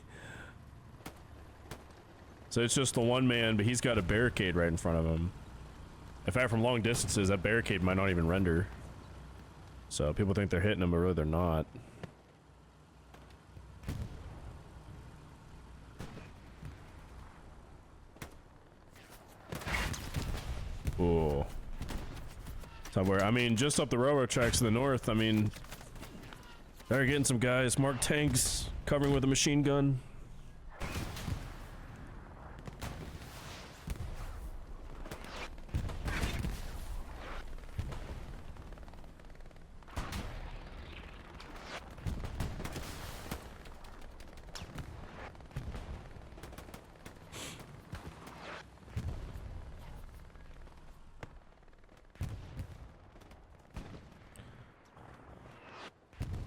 So it's just the one man, but he's got a barricade right in front of him. In fact, from long distances, that barricade might not even render. So people think they're hitting him, but really they're not. Ooh. Somewhere, I mean, just up the railroad tracks to the north, I mean, they're getting some guys, marked tanks, covering with a machine gun.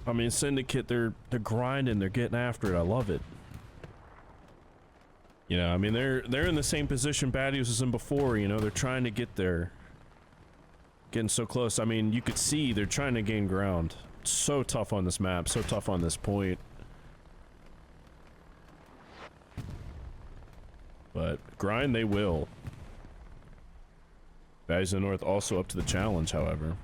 I mean, Syndicate, they're grinding, they're getting after it. I love it. You know, I mean, they're in the same position Baddie was in before. You know, they're trying to get there, getting so close. I mean, you could see they're trying to gain ground. It's so tough on this map, so tough on this point. But grind, they will. Baddies in the north also up to the challenge, however.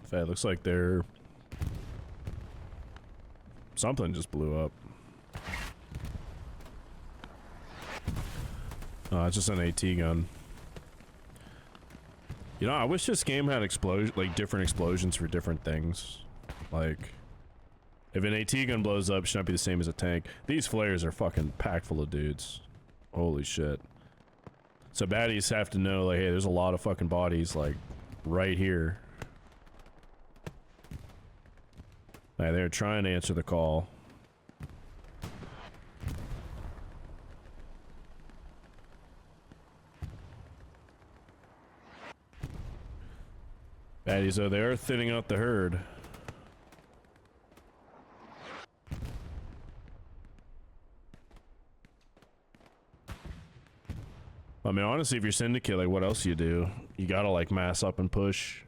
It looks like they're... Something just blew up. Oh, it's just an AT gun. You know, I wish this game had different explosions for different things. Like, if an AT gun blows up, it should not be the same as a tank. These flares are fucking packed full of dudes. Holy shit. So baddies have to know, like, hey, there's a lot of fucking bodies, like, right here. Like, they're trying to answer the call. Baddies, though, they are thinning out the herd. I mean, honestly, if you're Syndicate, like, what else do you do? You gotta, like, mass up and push.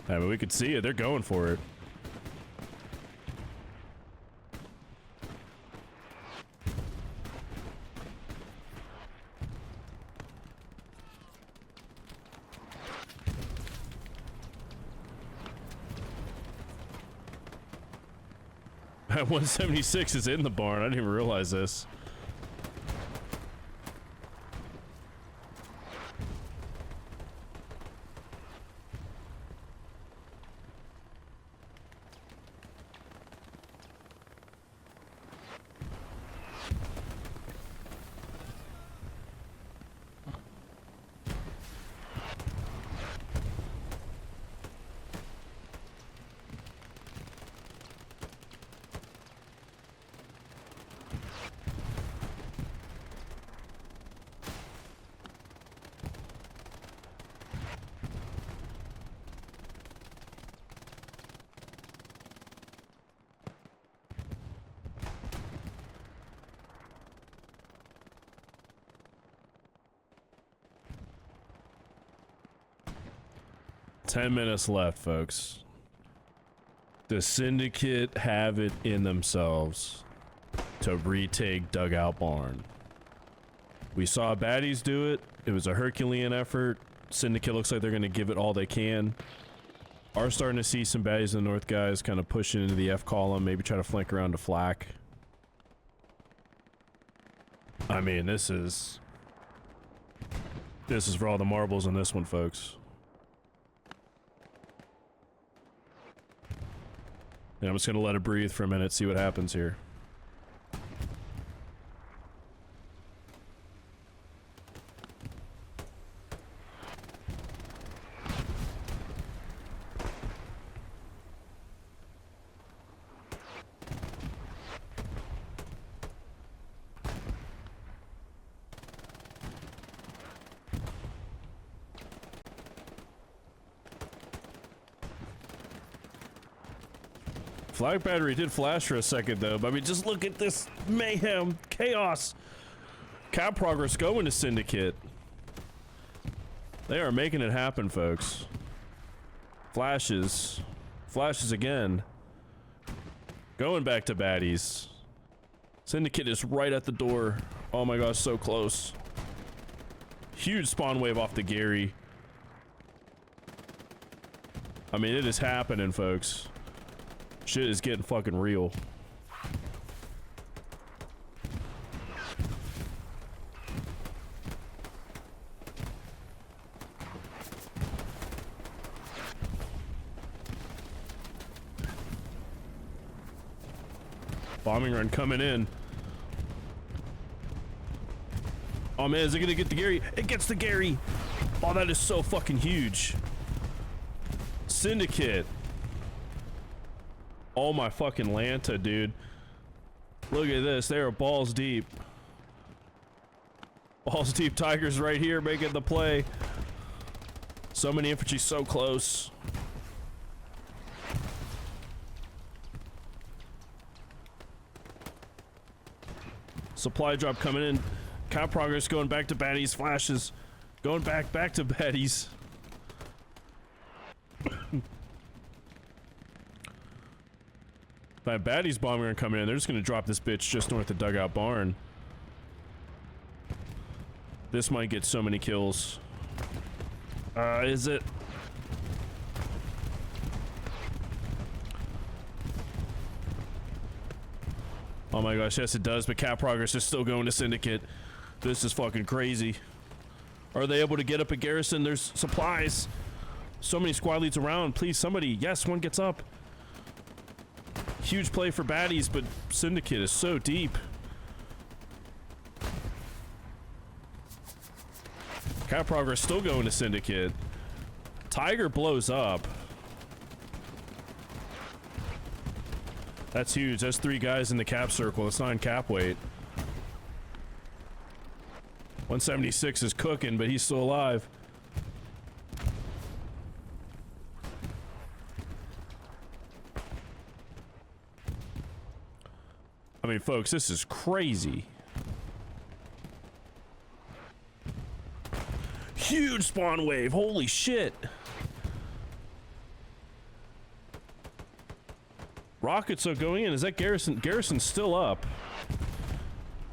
I mean, we could see it. They're going for it. That 176 is in the barn. I didn't even realize this. 10 minutes left, folks. The Syndicate have it in themselves to retake Dugout Barn. We saw baddies do it. It was a Herculean effort. Syndicate looks like they're going to give it all they can. Are starting to see some baddies in the north, guys, kind of pushing into the F column, maybe try to flank around to flak. I mean, this is for all the marbles on this one, folks. Yeah, I'm just gonna let it breathe for a minute, see what happens here. Flag battery did flash for a second though, but I mean, just look at this mayhem, chaos. Cap progress going to Syndicate. They are making it happen, folks. Flashes. Flashes again. Going back to baddies. Syndicate is right at the door. Oh my gosh, so close. Huge spawn wave off the Gary. I mean, it is happening, folks. Shit is getting fucking real. Bombing run coming in. Oh man, is it gonna get the Gary? It gets the Gary! Oh, that is so fucking huge. Syndicate. Oh my fucking Lanta, dude. Look at this, they are balls deep. Balls deep Tigers right here making the play. So many infantry so close. Supply drop coming in. Cap progress going back to baddies. Flashes going back to baddies. That baddies bombing are coming in. They're just gonna drop this bitch just north of Dugout Barn. This might get so many kills. Is it? Oh my gosh, yes it does, but cap progress is still going to Syndicate. This is fucking crazy. Are they able to get up a garrison? There's supplies. So many squad leads around. Please, somebody. Yes, one gets up. Huge play for baddies, but Syndicate is so deep. Cap progress still going to Syndicate. Tiger blows up. That's huge. That's 3 guys in the cap circle. It's not in cap weight. 176 is cooking, but he's still alive. I mean, folks, this is crazy. Huge spawn wave. Holy shit. Rockets are going in. Is that garrison? Garrison's still up.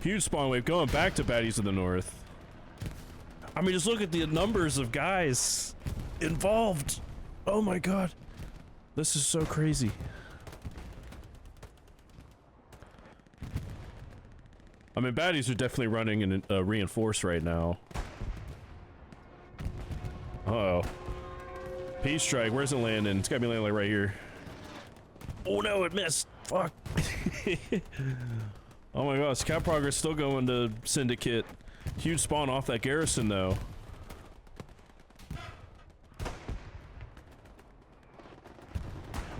Huge spawn wave going back to baddies of the north. I mean, just look at the numbers of guys involved. Oh my god. This is so crazy. I mean, baddies are definitely running in reinforce right now. Uh-oh. Peace strike. Where's it landing? It's gotta be landing like right here. Oh no, it missed. Fuck. Oh my gosh, cap progress still going to Syndicate. Huge spawn off that garrison though.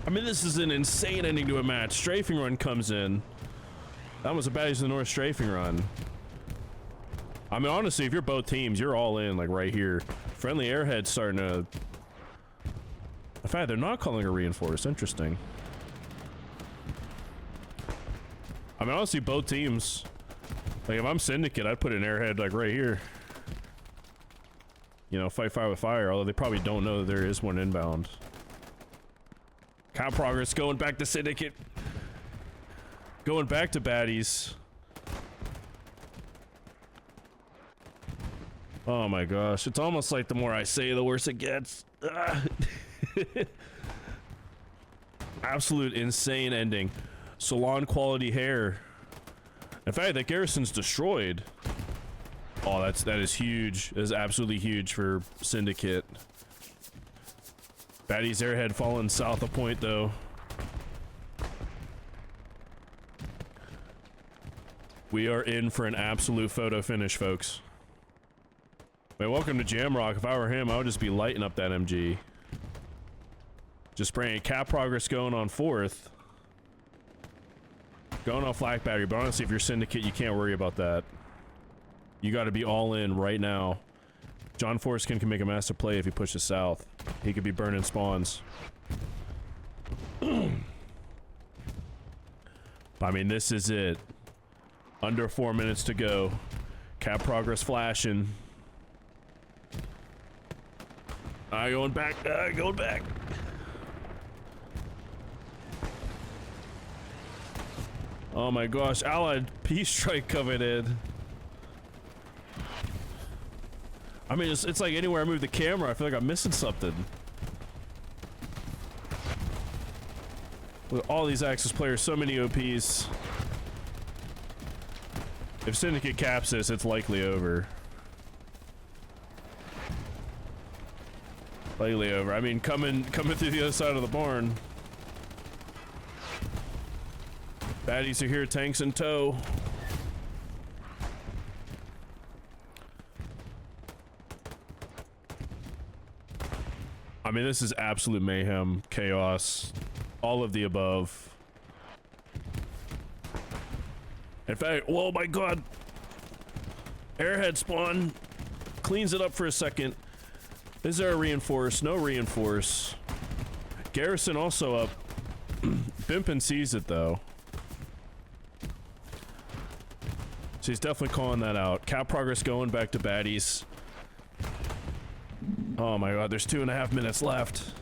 I mean, this is an insane ending to a match. Strafing run comes in. That was a baddies of the north strafing run. I mean, honestly, if you're both teams, you're all in, like right here. Friendly airhead's starting to... In fact, they're not calling a reinforce. Interesting. I mean, honestly, both teams. Like, if I'm Syndicate, I'd put an airhead, like, right here. you know, fight fire with fire, although they probably don't know that there is one inbound. Cap progress going back to Syndicate. Going back to baddies. Oh my gosh, it's almost like the more I say, the worse it gets. Absolute insane ending. Salon quality hair. In fact, that garrison's destroyed. Oh, that is huge. That is absolutely huge for Syndicate. Baddies airhead falling south of point though. We are in for an absolute photo finish, folks. Man, welcome to Jamrock. If I were him, I would just be lighting up that MG. Just spraying cap progress going on 4th. Going on flak battery, but honestly, if you're Syndicate, you can't worry about that. You got to be all in right now. John Forskin can make a massive play if he pushes south. He could be burning spawns. I mean, this is it. Under 4 minutes to go. Cap progress flashing. Going back, going back. Oh my gosh, Allied Peace Strike coming in. I mean, it's like anywhere I move the camera, I feel like I'm missing something. With all these Axis players, so many OPs. If Syndicate caps this, it's likely over. Likely over. I mean, coming through the other side of the barn. Baddies are here, tanks in tow. I mean, this is absolute mayhem, chaos, all of the above. In fact, oh my god. Airhead spawn cleans it up for a second. Is there a reinforce? No reinforce. Garrison also up. Bimpin sees it though. So he's definitely calling that out. Cap progress going back to baddies. Oh my god, there's 2.5 minutes left.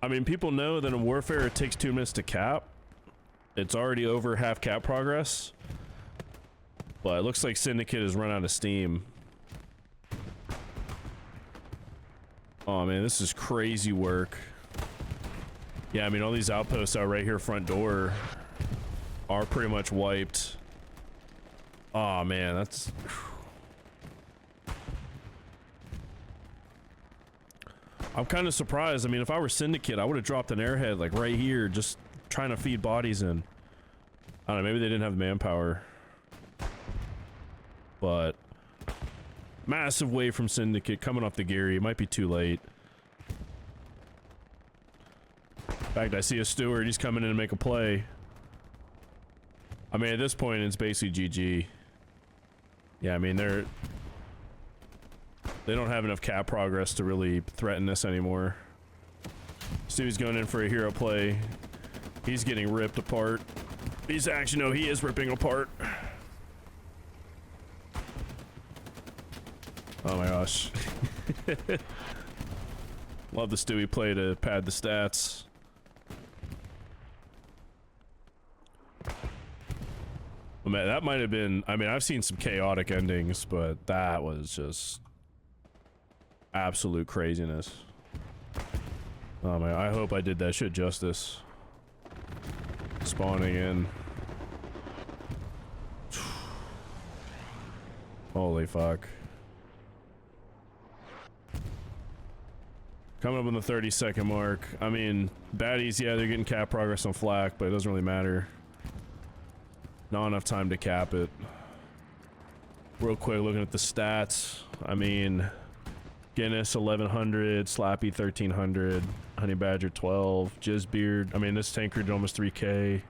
I mean, people know that in Warfare it takes 2 minutes to cap. It's already over half cap progress. But it looks like Syndicate has run out of steam. Oh man, this is crazy work. Yeah, I mean, all these outposts out right here front door are pretty much wiped. Oh man, that's... I'm kind of surprised. I mean, if I were Syndicate, I would have dropped an airhead like right here, just trying to feed bodies in. I don't know, maybe they didn't have the manpower. But massive wave from Syndicate coming off the Gary. It might be too late. In fact, I see a Steward. He's coming in to make a play. I mean, at this point, it's basically GG. Yeah, I mean, they don't have enough cap progress to really threaten this anymore. Stewie's going in for a hero play. He's getting ripped apart. He's actually, no, he is ripping apart. Oh my gosh. Love the Stewie play to pad the stats. Well, man, that might have been, I mean, I've seen some chaotic endings, but that was just absolute craziness. Oh man, I hope I did that shit justice. Spawning in. Holy fuck. Coming up on the 30-second mark. I mean, baddies, yeah, they're getting cap progress on flak, but it doesn't really matter. Not enough time to cap it. Real quick, looking at the stats. I mean, Guinness 1100, Slappy 1300, Honey Badger 12, Jizzbeard. I mean, this tanker did almost 3k.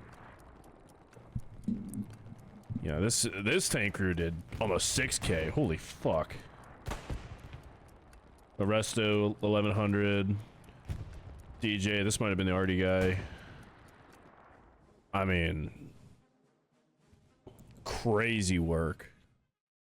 Yeah, this tanker did almost 6k. Holy fuck. Arresto 1100. DJ. This might have been the arty guy. I mean, crazy work.